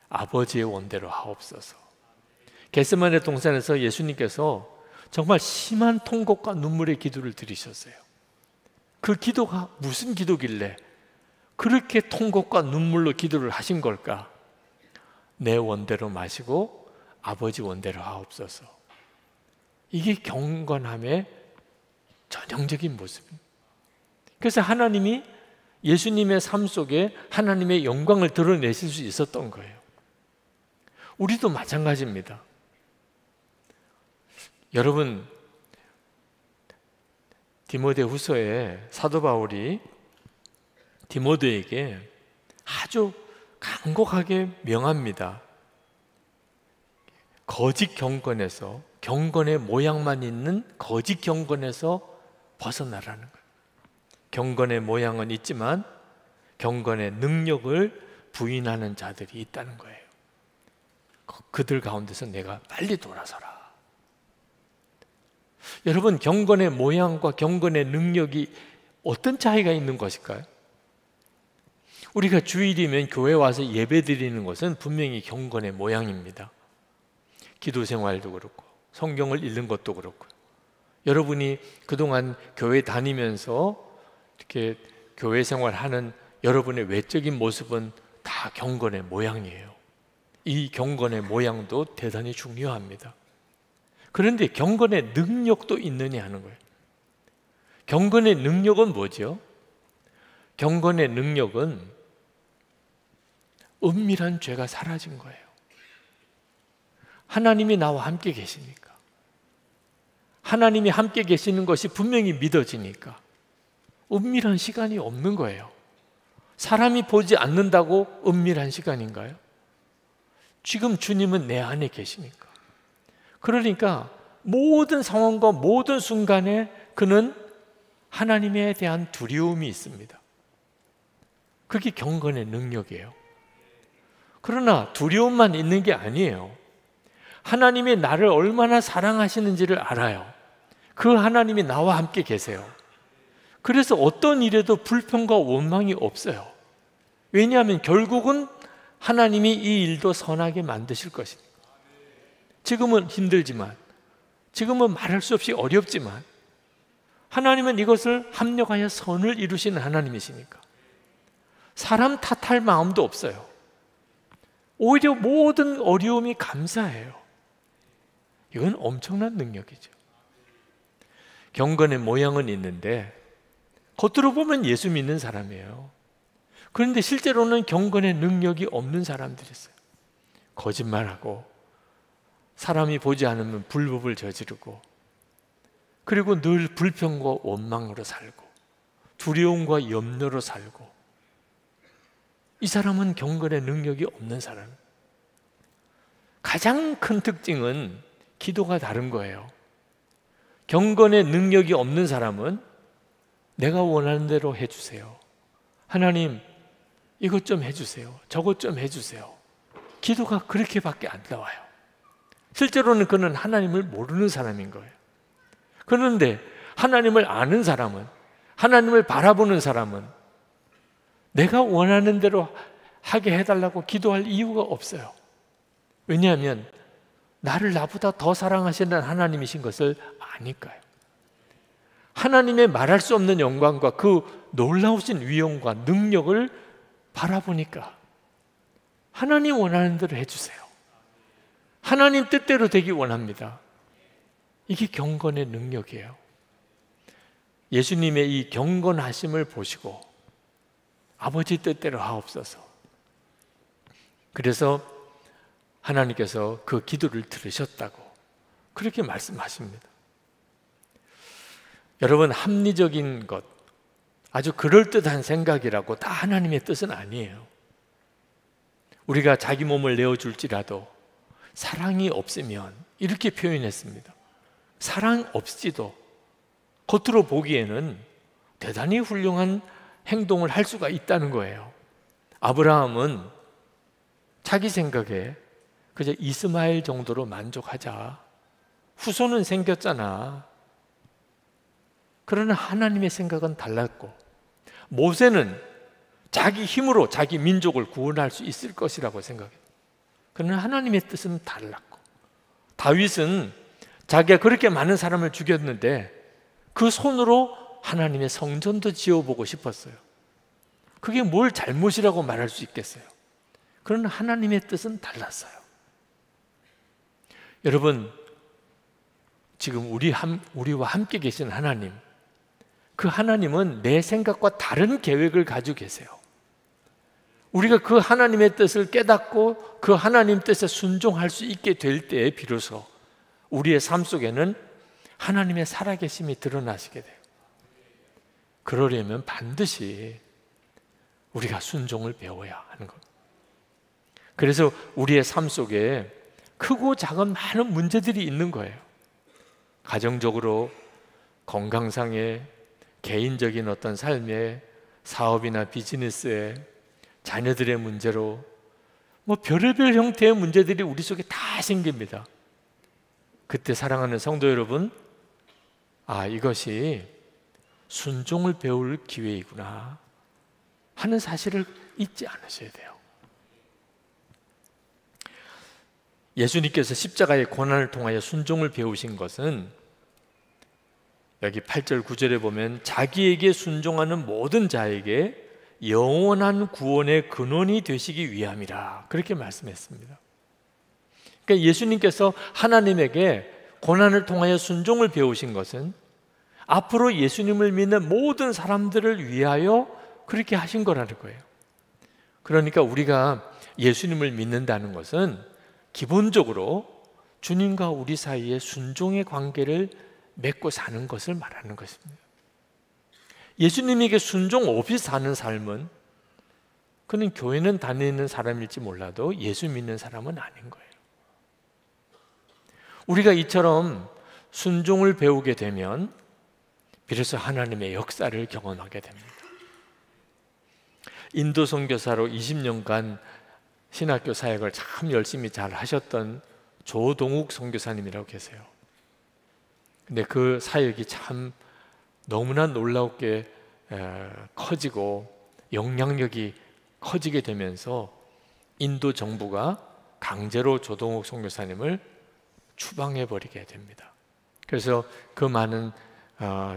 아버지의 원대로 하옵소서. 겟세마네 동산에서 예수님께서 정말 심한 통곡과 눈물의 기도를 드리셨어요. 그 기도가 무슨 기도길래 그렇게 통곡과 눈물로 기도를 하신 걸까? 내 원대로 마시고 아버지 원대로 하옵소서. 이게 경건함의 전형적인 모습입니다. 그래서 하나님이 예수님의 삶 속에 하나님의 영광을 드러내실 수 있었던 거예요. 우리도 마찬가지입니다. 여러분, 디모데후서에 사도 바울이 디모데에게 아주 간곡하게 명합니다. 거짓 경건에서, 경건의 모양만 있는 거짓 경건에서 벗어나라는 거예요. 경건의 모양은 있지만 경건의 능력을 부인하는 자들이 있다는 거예요. 그들 가운데서 내가 빨리 돌아서라. 여러분, 경건의 모양과 경건의 능력이 어떤 차이가 있는 것일까요? 우리가 주일이면 교회 와서 예배 드리는 것은 분명히 경건의 모양입니다. 기도 생활도 그렇고 성경을 읽는 것도 그렇고, 여러분이 그동안 교회 다니면서 이렇게 교회 생활하는 여러분의 외적인 모습은 다 경건의 모양이에요. 이 경건의 모양도 대단히 중요합니다. 그런데 경건의 능력도 있느냐 하는 거예요. 경건의 능력은 뭐죠? 경건의 능력은 은밀한 죄가 사라진 거예요. 하나님이 나와 함께 계시니까, 하나님이 함께 계시는 것이 분명히 믿어지니까 은밀한 시간이 없는 거예요. 사람이 보지 않는다고 은밀한 시간인가요? 지금 주님은 내 안에 계시니까. 그러니까 모든 상황과 모든 순간에 그는 하나님에 대한 두려움이 있습니다. 그게 경건의 능력이에요. 그러나 두려움만 있는 게 아니에요. 하나님이 나를 얼마나 사랑하시는지를 알아요. 그 하나님이 나와 함께 계세요. 그래서 어떤 일에도 불평과 원망이 없어요. 왜냐하면 결국은 하나님이 이 일도 선하게 만드실 것이니까. 지금은 힘들지만, 지금은 말할 수 없이 어렵지만 하나님은 이것을 합력하여 선을 이루시는 하나님이시니까 사람 탓할 마음도 없어요. 오히려 모든 어려움이 감사해요. 이건 엄청난 능력이죠. 경건의 모양은 있는데 겉으로 보면 예수 믿는 사람이에요. 그런데 실제로는 경건의 능력이 없는 사람들이 있어요. 거짓말하고, 사람이 보지 않으면 불법을 저지르고, 그리고 늘 불평과 원망으로 살고 두려움과 염려로 살고, 이 사람은 경건의 능력이 없는 사람. 가장 큰 특징은 기도가 다른 거예요. 경건의 능력이 없는 사람은 내가 원하는 대로 해주세요. 하나님, 이것 좀 해주세요. 저것 좀 해주세요. 기도가 그렇게밖에 안 나와요. 실제로는 그는 하나님을 모르는 사람인 거예요. 그런데 하나님을 아는 사람은, 하나님을 바라보는 사람은 내가 원하는 대로 하게 해달라고 기도할 이유가 없어요. 왜냐하면 나를 나보다 더 사랑하시는 하나님이신 것을 아니까요. 하나님의 말할 수 없는 영광과 그 놀라우신 위엄과 능력을 바라보니까 하나님 원하는 대로 해주세요. 하나님 뜻대로 되기 원합니다. 이게 경건의 능력이에요. 예수님의 이 경건하심을 보시고 아버지 뜻대로 하옵소서. 그래서 하나님께서 그 기도를 들으셨다고 그렇게 말씀하십니다. 여러분, 합리적인 것, 아주 그럴듯한 생각이라고 다 하나님의 뜻은 아니에요. 우리가 자기 몸을 내어줄지라도 사랑이 없으면, 이렇게 표현했습니다. 사랑 없이도 겉으로 보기에는 대단히 훌륭한 행동을 할 수가 있다는 거예요. 아브라함은 자기 생각에 그저 이스마엘 정도로 만족하자, 후손은 생겼잖아. 그러나 하나님의 생각은 달랐고, 모세는 자기 힘으로 자기 민족을 구원할 수 있을 것이라고 생각해요. 그러나 하나님의 뜻은 달랐고, 다윗은 자기가 그렇게 많은 사람을 죽였는데 그 손으로 하나님의 성전도 지어보고 싶었어요. 그게 뭘 잘못이라고 말할 수 있겠어요? 그러나 하나님의 뜻은 달랐어요. 여러분, 지금 우리와 함께 계신 하나님, 그 하나님은 내 생각과 다른 계획을 가지고 계세요. 우리가 그 하나님의 뜻을 깨닫고 그 하나님 뜻에 순종할 수 있게 될 때에 비로소 우리의 삶 속에는 하나님의 살아계심이 드러나시게 돼요. 그러려면 반드시 우리가 순종을 배워야 하는 겁니다. 그래서 우리의 삶 속에 크고 작은 많은 문제들이 있는 거예요. 가정적으로, 건강상에, 개인적인 어떤 삶에, 사업이나 비즈니스에, 자녀들의 문제로 별의별 형태의 문제들이 우리 속에 다 생깁니다. 그때 사랑하는 성도 여러분, 이것이 순종을 배울 기회이구나 하는 사실을 잊지 않으셔야 돼요. 예수님께서 십자가의 고난을 통하여 순종을 배우신 것은 여기 8절 9절에 보면 자기에게 순종하는 모든 자에게 영원한 구원의 근원이 되시기 위함이라 그렇게 말씀했습니다. 그러니까 예수님께서 하나님에게 고난을 통하여 순종을 배우신 것은 앞으로 예수님을 믿는 모든 사람들을 위하여 그렇게 하신 거라는 거예요. 그러니까 우리가 예수님을 믿는다는 것은 기본적으로 주님과 우리 사이에 순종의 관계를 맺고 사는 것을 말하는 것입니다. 예수님에게 순종 없이 사는 삶은 그는 교회는 다니는 사람일지 몰라도 예수 믿는 사람은 아닌 거예요. 우리가 이처럼 순종을 배우게 되면 비로소 하나님의 역사를 경험하게 됩니다. 인도 선교사로 20년간 신학교 사역을 참 열심히 잘 하셨던 조동욱 선교사님이라고 계세요. 근데 그 사역이 참 너무나 놀랍게 커지고 영향력이 커지게 되면서 인도 정부가 강제로 조동욱 선교사님을 추방해버리게 됩니다. 그래서 그 많은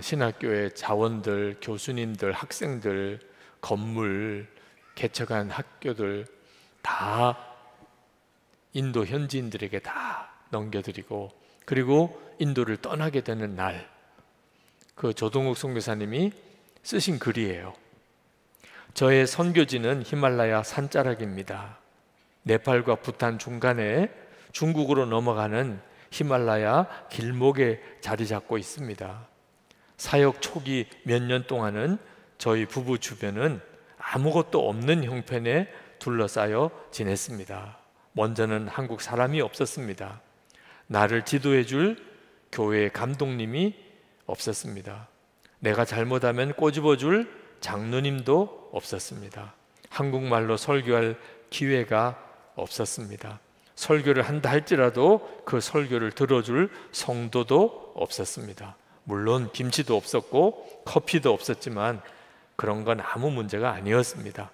신학교의 자원들, 교수님들, 학생들, 건물, 개척한 학교들 다 인도 현지인들에게 다 넘겨드리고, 그리고 인도를 떠나게 되는 날, 그 조동욱 선교사님이 쓰신 글이에요. 저의 선교지는 히말라야 산자락입니다. 네팔과 부탄 중간에 중국으로 넘어가는 히말라야 길목에 자리 잡고 있습니다. 사역 초기 몇 년 동안은 저희 부부 주변은 아무것도 없는 형편에 둘러싸여 지냈습니다. 먼저는 한국 사람이 없었습니다. 나를 지도해 줄 교회의 감독님이 없었습니다. 내가 잘못하면 꼬집어 줄 장로님도 없었습니다. 한국말로 설교할 기회가 없었습니다. 설교를 한다 할지라도 그 설교를 들어줄 성도도 없었습니다. 물론 김치도 없었고 커피도 없었지만 그런 건 아무 문제가 아니었습니다.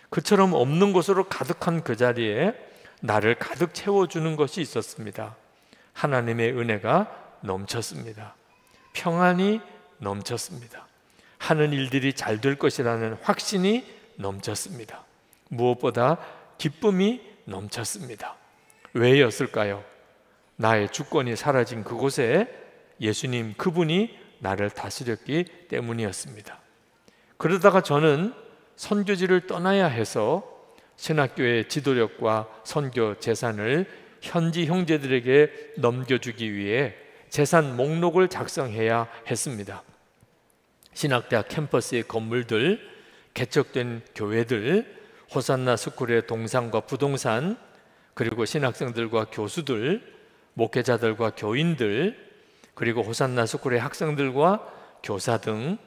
그처럼 없는 곳으로 가득한 그 자리에 나를 가득 채워주는 것이 있었습니다. 하나님의 은혜가 넘쳤습니다. 평안이 넘쳤습니다. 하는 일들이 잘 될 것이라는 확신이 넘쳤습니다. 무엇보다 기쁨이 넘쳤습니다. 왜였을까요? 나의 주권이 사라진 그곳에 예수님 그분이 나를 다스렸기 때문이었습니다. 그러다가 저는 선교지를 떠나야 해서 신학교의 지도력과 선교 재산을 현지 형제들에게 넘겨주기 위해 재산 목록을 작성해야 했습니다. 신학대학 캠퍼스의 건물들, 개척된 교회들, 호산나 스쿨의 동산과 부동산, 그리고 신학생들과 교수들, 목회자들과 교인들, 그리고 호산나 스쿨의 학생들과 교사 등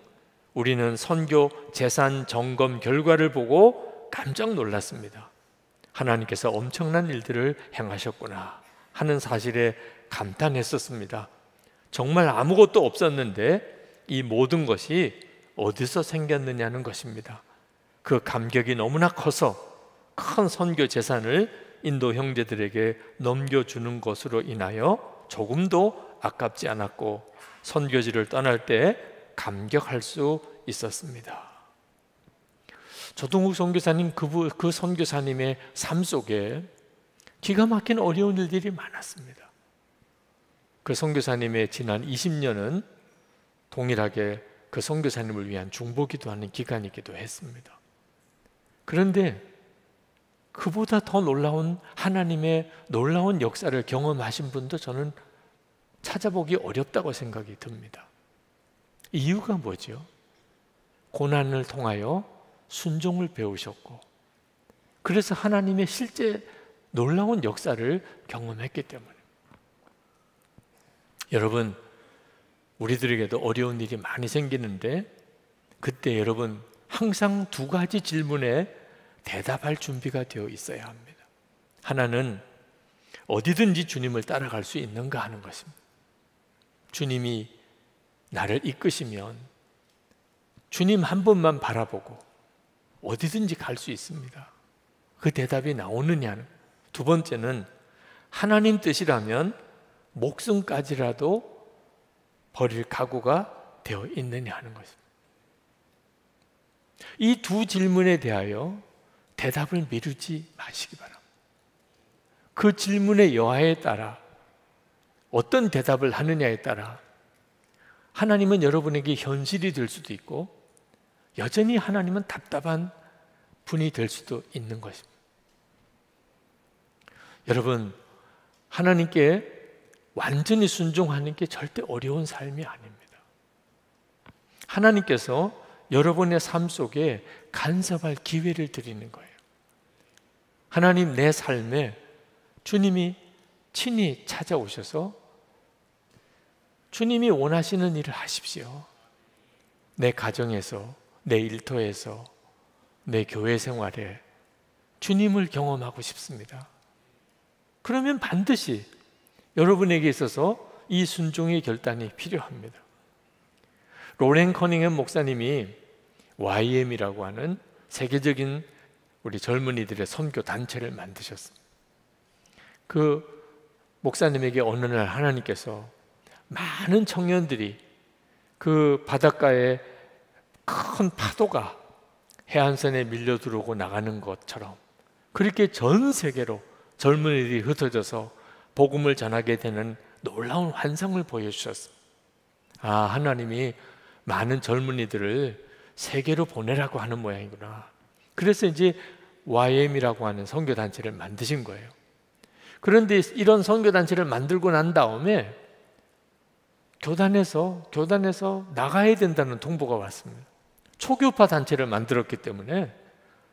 우리는 선교 재산 점검 결과를 보고 깜짝 놀랐습니다. 하나님께서 엄청난 일들을 행하셨구나 하는 사실에 감탄했었습니다. 정말 아무것도 없었는데 이 모든 것이 어디서 생겼느냐는 것입니다. 그 감격이 너무나 커서 큰 선교 재산을 인도 형제들에게 넘겨주는 것으로 인하여 조금도 아깝지 않았고 선교지를 떠날 때 감격할 수 있었습니다. 조동욱 선교사님 그 선교사님의 삶 속에 기가 막힌 어려운 일들이 많았습니다. 그 선교사님의 지난 20년은 동일하게 그 선교사님을 위한 중보기도하는 기간이기도 했습니다. 그런데 그보다 더 놀라운 하나님의 놀라운 역사를 경험하신 분도 저는 찾아보기 어렵다고 생각이 듭니다. 이유가 뭐죠? 고난을 통하여 순종을 배우셨고 그래서 하나님의 실제 놀라운 역사를 경험했기 때문에. 여러분, 우리들에게도 어려운 일이 많이 생기는데 그때 여러분 항상 두 가지 질문에 대답할 준비가 되어 있어야 합니다. 하나는 어디든지 주님을 따라갈 수 있는가 하는 것입니다. 주님이 나를 이끄시면 주님 한 분만 바라보고 어디든지 갈 수 있습니다. 그 대답이 나오느냐는. 두 번째는 하나님 뜻이라면 목숨까지라도 버릴 각오가 되어 있느냐 하는 것입니다. 이 두 질문에 대하여 대답을 미루지 마시기 바랍니다. 그 질문의 여하에 따라 어떤 대답을 하느냐에 따라 하나님은 여러분에게 현실이 될 수도 있고 여전히 하나님은 답답한 분이 될 수도 있는 것입니다. 여러분, 하나님께 완전히 순종하는 게 절대 어려운 삶이 아닙니다. 하나님께서 여러분의 삶 속에 간섭할 기회를 드리는 거예요. 하나님, 내 삶에 주님이 친히 찾아오셔서 주님이 원하시는 일을 하십시오. 내 가정에서, 내 일터에서, 내 교회 생활에 주님을 경험하고 싶습니다. 그러면 반드시 여러분에게 있어서 이 순종의 결단이 필요합니다. 로렌 커닝햄 목사님이 YM이라고 하는 세계적인 우리 젊은이들의 선교 단체를 만드셨습니다. 그 목사님에게 어느 날 하나님께서 많은 청년들이 그 바닷가에 큰 파도가 해안선에 밀려 들어오고 나가는 것처럼 그렇게 전 세계로 젊은이들이 흩어져서 복음을 전하게 되는 놀라운 환상을 보여주셨습니다. 아, 하나님이 많은 젊은이들을 세계로 보내라고 하는 모양이구나. 그래서 이제 YM이라고 하는 선교단체를 만드신 거예요. 그런데 이런 선교단체를 만들고 난 다음에 교단에서 나가야 된다는 통보가 왔습니다. 초교파 단체를 만들었기 때문에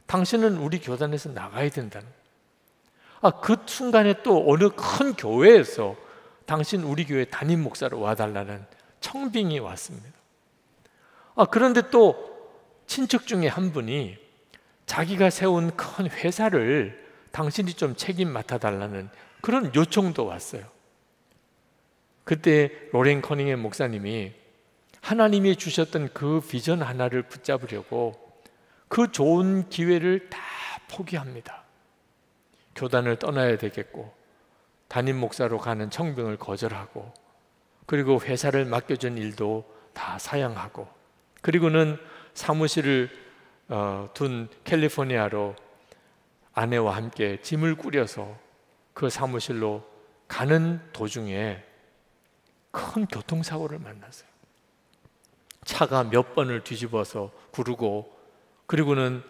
당신은 우리 교단에서 나가야 된다는. 그 순간에 또 어느 큰 교회에서 당신 우리 교회 담임 목사로 와달라는 청빙이 왔습니다. 그런데 또 친척 중에 한 분이 자기가 세운 큰 회사를 당신이 좀 책임 맡아달라는 그런 요청도 왔어요. 그때 로렌 커닝햄 목사님이 하나님이 주셨던 그 비전 하나를 붙잡으려고 그 좋은 기회를 다 포기합니다. 교단을 떠나야 되겠고 담임 목사로 가는 청빙을 거절하고 그리고 회사를 맡겨준 일도 다 사양하고 그리고는 사무실을 둔 캘리포니아로 아내와 함께 짐을 꾸려서 그 사무실로 가는 도중에 큰 교통사고를 만났어요. 차가 몇 번을 뒤집어서 구르고 그리고는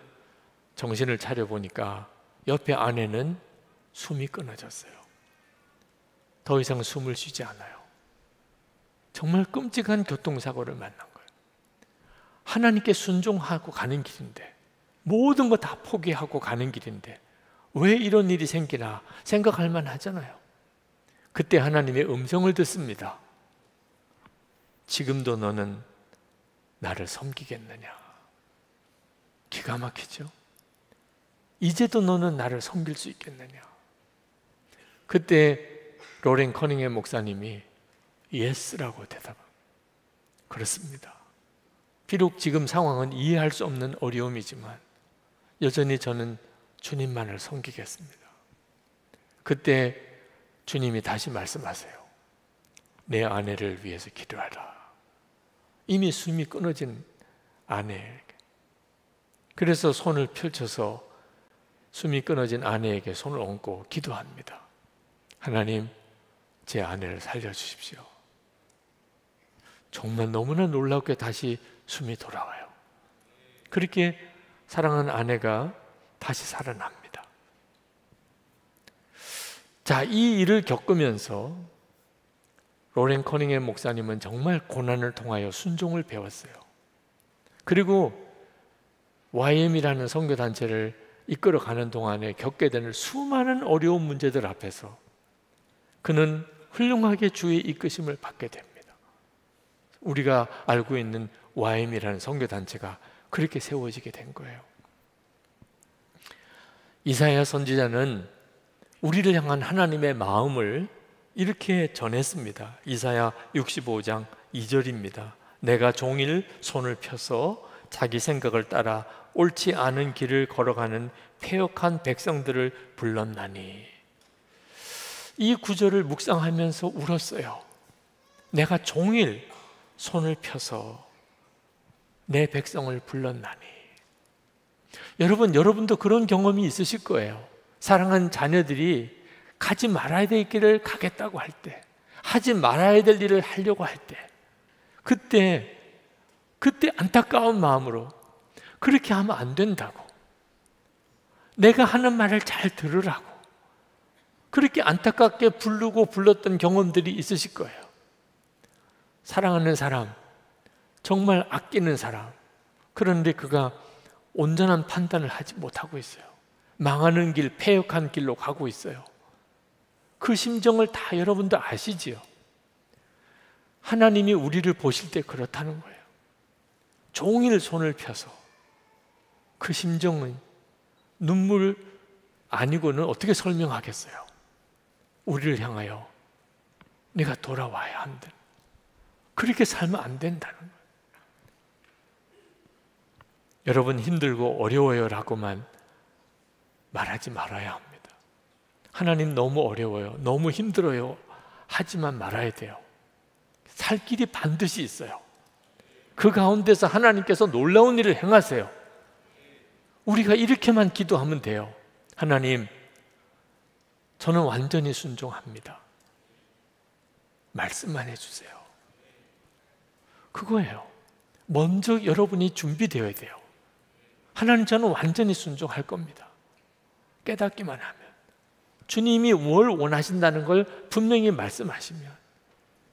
정신을 차려보니까 옆에 아내는 숨이 끊어졌어요. 더 이상 숨을 쉬지 않아요. 정말 끔찍한 교통사고를 만난 거예요. 하나님께 순종하고 가는 길인데 모든 거 다 포기하고 가는 길인데 왜 이런 일이 생기나 생각할 만하잖아요. 그때 하나님의 음성을 듣습니다. 지금도 너는 나를 섬기겠느냐? 기가 막히죠? 이제도 너는 나를 섬길 수 있겠느냐? 그때 로렌 커닝햄 목사님이 예스라고 대답합니다. 그렇습니다. 비록 지금 상황은 이해할 수 없는 어려움이지만 여전히 저는 주님만을 섬기겠습니다. 그때 주님이 다시 말씀하세요. 내 아내를 위해서 기도하라. 이미 숨이 끊어진 아내에게. 그래서 손을 펼쳐서 숨이 끊어진 아내에게 손을 얹고 기도합니다. 하나님, 제 아내를 살려주십시오. 정말 너무나 놀랍게 다시 숨이 돌아와요. 그렇게 사랑하는 아내가 다시 살아납니다. 자, 이 일을 겪으면서 로렌 커닝햄 목사님은 정말 고난을 통하여 순종을 배웠어요. 그리고 YM이라는 선교단체를 이끌어가는 동안에 겪게 되는 수많은 어려운 문제들 앞에서 그는 훌륭하게 주의 이끄심을 받게 됩니다. 우리가 알고 있는 YM이라는 선교단체가 그렇게 세워지게 된 거예요. 이사야 선지자는 우리를 향한 하나님의 마음을 이렇게 전했습니다. 이사야 65장 2절입니다. 내가 종일 손을 펴서 자기 생각을 따라 옳지 않은 길을 걸어가는 패역한 백성들을 불렀나니. 이 구절을 묵상하면서 울었어요. 내가 종일 손을 펴서 내 백성을 불렀나니. 여러분도 그런 경험이 있으실 거예요. 사랑하는 자녀들이 가지 말아야 될 길을 가겠다고 할 때, 하지 말아야 될 일을 하려고 할 때, 그때 안타까운 마음으로 그렇게 하면 안 된다고, 내가 하는 말을 잘 들으라고 그렇게 안타깝게 부르고 불렀던 경험들이 있으실 거예요. 사랑하는 사람, 정말 아끼는 사람, 그런데 그가 온전한 판단을 하지 못하고 있어요. 망하는 길, 패역한 길로 가고 있어요. 그 심정을 다 여러분도 아시지요? 하나님이 우리를 보실 때 그렇다는 거예요. 종일 손을 펴서 그 심정은 눈물 아니고는 어떻게 설명하겠어요? 우리를 향하여 내가 돌아와야 한다. 그렇게 살면 안 된다는 거예요. 여러분 힘들고 어려워요 라고만 말하지 말아야 합니다. 하나님 너무 어려워요, 너무 힘들어요 하지만 말아야 돼요. 살 길이 반드시 있어요. 그 가운데서 하나님께서 놀라운 일을 행하세요. 우리가 이렇게만 기도하면 돼요. 하나님, 저는 완전히 순종합니다. 말씀만 해주세요. 그거예요. 먼저 여러분이 준비되어야 돼요. 하나님, 저는 완전히 순종할 겁니다. 깨닫기만 하면. 주님이 뭘 원하신다는 걸 분명히 말씀하시면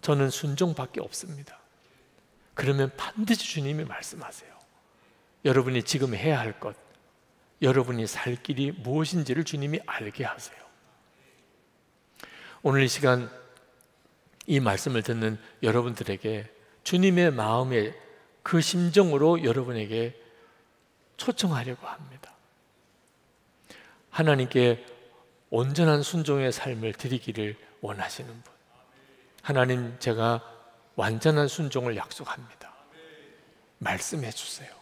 저는 순종밖에 없습니다. 그러면 반드시 주님이 말씀하세요. 여러분이 지금 해야 할 것, 여러분이 살 길이 무엇인지를 주님이 알게 하세요. 오늘 이 시간 이 말씀을 듣는 여러분들에게 주님의 마음의 그 심정으로 여러분에게 초청하려고 합니다. 하나님께 온전한 순종의 삶을 드리기를 원하시는 분, 하나님, 제가 완전한 순종을 약속합니다. 말씀해 주세요.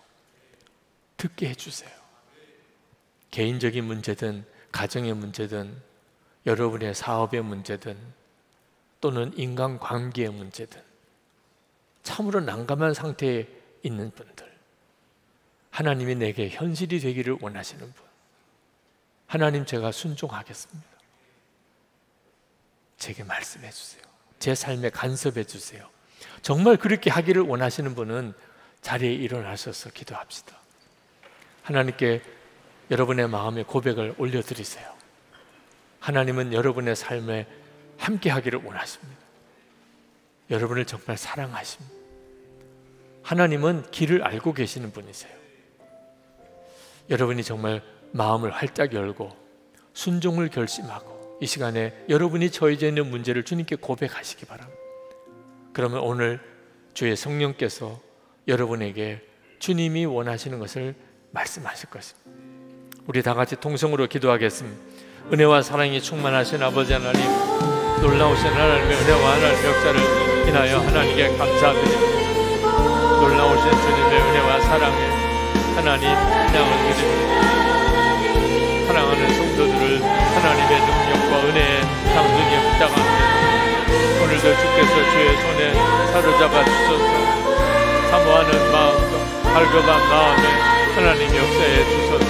듣게 해주세요. 개인적인 문제든 가정의 문제든 여러분의 사업의 문제든 또는 인간관계의 문제든 참으로 난감한 상태에 있는 분들, 하나님이 내게 현실이 되기를 원하시는 분, 하나님, 제가 순종하겠습니다. 제게 말씀해 주세요. 제 삶에 간섭해 주세요. 정말 그렇게 하기를 원하시는 분은 자리에 일어나셔서 기도합시다. 하나님께 여러분의 마음의 고백을 올려드리세요. 하나님은 여러분의 삶에 함께 하기를 원하십니다. 여러분을 정말 사랑하십니다. 하나님은 길을 알고 계시는 분이세요. 여러분이 정말 마음을 활짝 열고 순종을 결심하고 이 시간에 여러분이 처해져 있는 문제를 주님께 고백하시기 바랍니다. 그러면 오늘 주의 성령께서 여러분에게 주님이 원하시는 것을 말씀하실 것입니다. 우리 다 같이 통성으로 기도하겠습니다. 은혜와 사랑이 충만하신 아버지 하나님, 놀라우신 하나님의 은혜와 하나님의 역사를 인하여 하나님께 감사드립니다. 놀라우신 주님의 은혜와 사랑에 하나님 찬양을 드립니다. 사랑하는 성도들을 하나님의 능력과 은혜의 상승에 붙잡아갑니다. 오늘도 주께서 주의 손에 사로잡아 주셔서 사모하는 마음과 갈급한 마음에 하나님 역사에 주셔서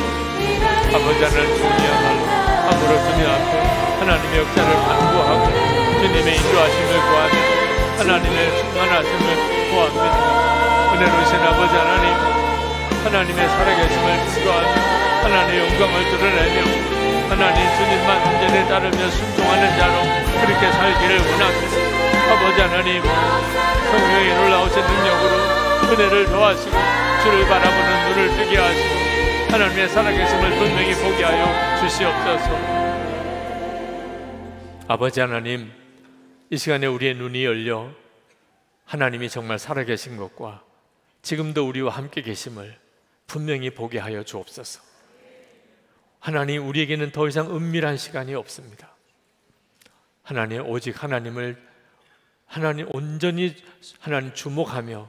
아버지 하나님 종이야말로 함으로 주님 앞에 하나님의 역사를 간구하고 주님의 인도하심을 구하며 하나님의 충만하심을 구합니다. 은혜로우신 아버지 하나님, 하나님의 살아계심을 기도하며 하나님의 영광을 드러내며 하나님 주님만 온전히 따르며 순종하는 자로 그렇게 살기를 원합니다. 아버지 하나님, 성령의 놀라우신 능력으로 은혜를 더하시고 주를 바라보는 눈을 뜨게 하시고 하나님의 살아계심을 분명히 보게 하여 주시옵소서. 아버지 하나님, 이 시간에 우리의 눈이 열려 하나님이 정말 살아계신 것과 지금도 우리와 함께 계심을 분명히 보게 하여 주옵소서. 하나님, 우리에게는 더 이상 은밀한 시간이 없습니다. 하나님, 오직 하나님 온전히 하나님 주목하며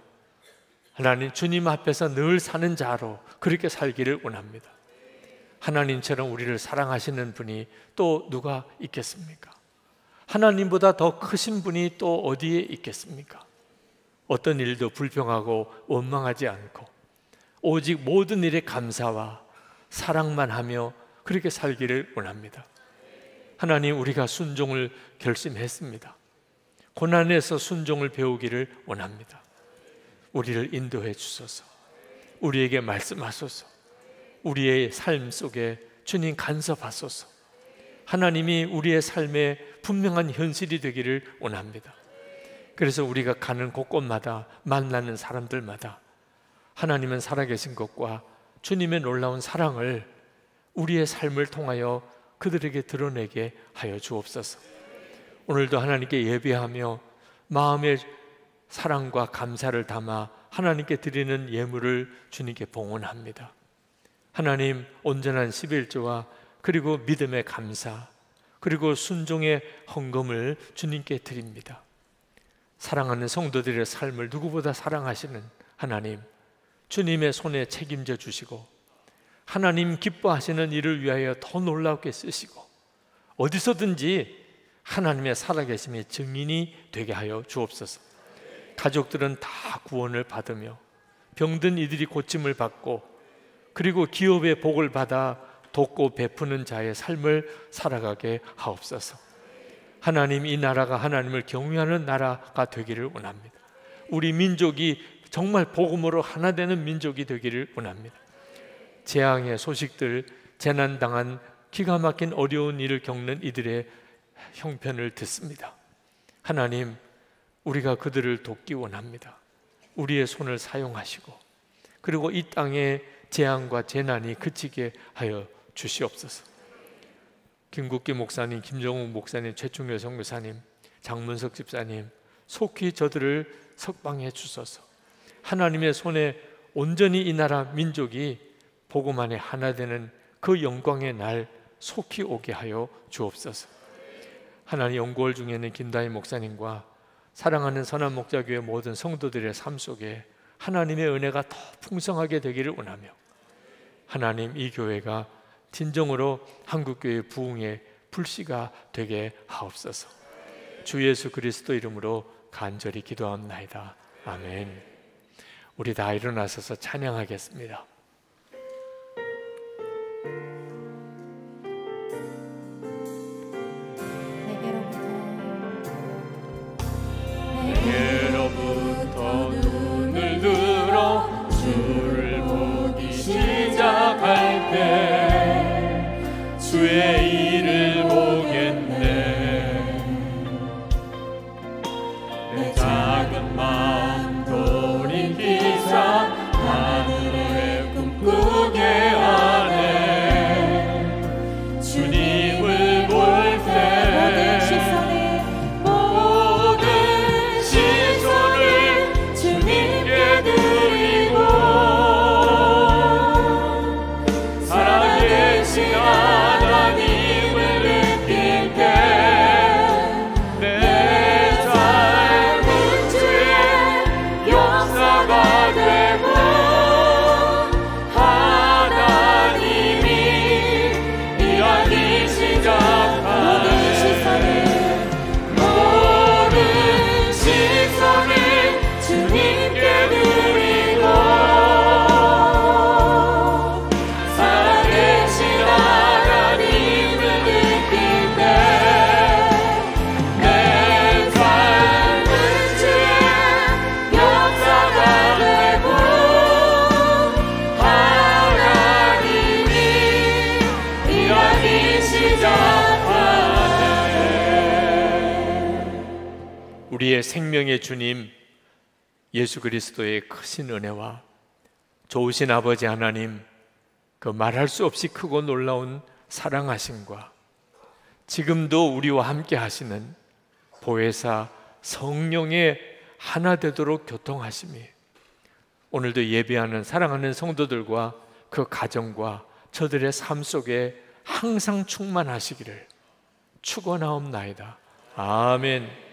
하나님 주님 앞에서 늘 사는 자로 그렇게 살기를 원합니다. 하나님처럼 우리를 사랑하시는 분이 또 누가 있겠습니까? 하나님보다 더 크신 분이 또 어디에 있겠습니까? 어떤 일도 불평하고 원망하지 않고 오직 모든 일에 감사와 사랑만 하며 그렇게 살기를 원합니다. 하나님, 우리가 순종을 결심했습니다. 고난에서 순종을 배우기를 원합니다. 우리를 인도해 주소서. 우리에게 말씀하소서. 우리의 삶 속에 주님 간섭하소서. 하나님이 우리의 삶에 분명한 현실이 되기를 원합니다. 그래서 우리가 가는 곳곳마다 만나는 사람들마다 하나님은 살아계신 것과 주님의 놀라운 사랑을 우리의 삶을 통하여 그들에게 드러내게 하여 주옵소서. 오늘도 하나님께 예배하며 마음의 사랑과 감사를 담아 하나님께 드리는 예물을 주님께 봉헌합니다. 하나님, 온전한 11조와 그리고 믿음의 감사 그리고 순종의 헌금을 주님께 드립니다. 사랑하는 성도들의 삶을 누구보다 사랑하시는 하나님, 주님의 손에 책임져 주시고 하나님 기뻐하시는 일을 위하여 더 놀랍게 쓰시고 어디서든지 하나님의 살아계심의 증인이 되게 하여 주옵소서. 가족들은 다 구원을 받으며 병든 이들이 고침을 받고 그리고 기업의 복을 받아 돕고 베푸는 자의 삶을 살아가게 하옵소서. 하나님, 이 나라가 하나님을 경외하는 나라가 되기를 원합니다. 우리 민족이 정말 복음으로 하나 되는 민족이 되기를 원합니다. 재앙의 소식들, 재난당한 기가 막힌 어려운 일을 겪는 이들의 형편을 듣습니다. 하나님, 우리가 그들을 돕기 원합니다. 우리의 손을 사용하시고 그리고 이 땅의 재앙과 재난이 그치게 하여 주시옵소서. 김국기 목사님, 김정욱 목사님, 최충렬 선교사님, 장문석 집사님, 속히 저들을 석방해 주소서. 하나님의 손에 온전히 이 나라 민족이 복음 안에 하나 되는 그 영광의 날 속히 오게 하여 주옵소서. 하나님, 연구월 중에 있는 김다희 목사님과 사랑하는 선한목자교회 모든 성도들의 삶 속에 하나님의 은혜가 더 풍성하게 되기를 원하며, 하나님, 이 교회가 진정으로 한국교회 부흥의 불씨가 되게 하옵소서. 주 예수 그리스도 이름으로 간절히 기도합나이다. 아멘. 우리 다 일어나서서 찬양하겠습니다. 내게로부터 눈을 들어 주를 보기 시작할 때 주의 일을 보겠네. 내 작은 마음 돌이키사 하늘에 꿈꾸게 하네. 주님을 볼 때 우리의 생명의 주님 예수 그리스도의 크신 은혜와 좋으신 아버지 하나님, 그 말할 수 없이 크고 놀라운 사랑하심과 지금도 우리와 함께 하시는 보혜사 성령의 하나 되도록 교통하심이 오늘도 예배하는 사랑하는 성도들과 그 가정과 저들의 삶 속에 항상 충만하시기를 축원하옵나이다. 아멘.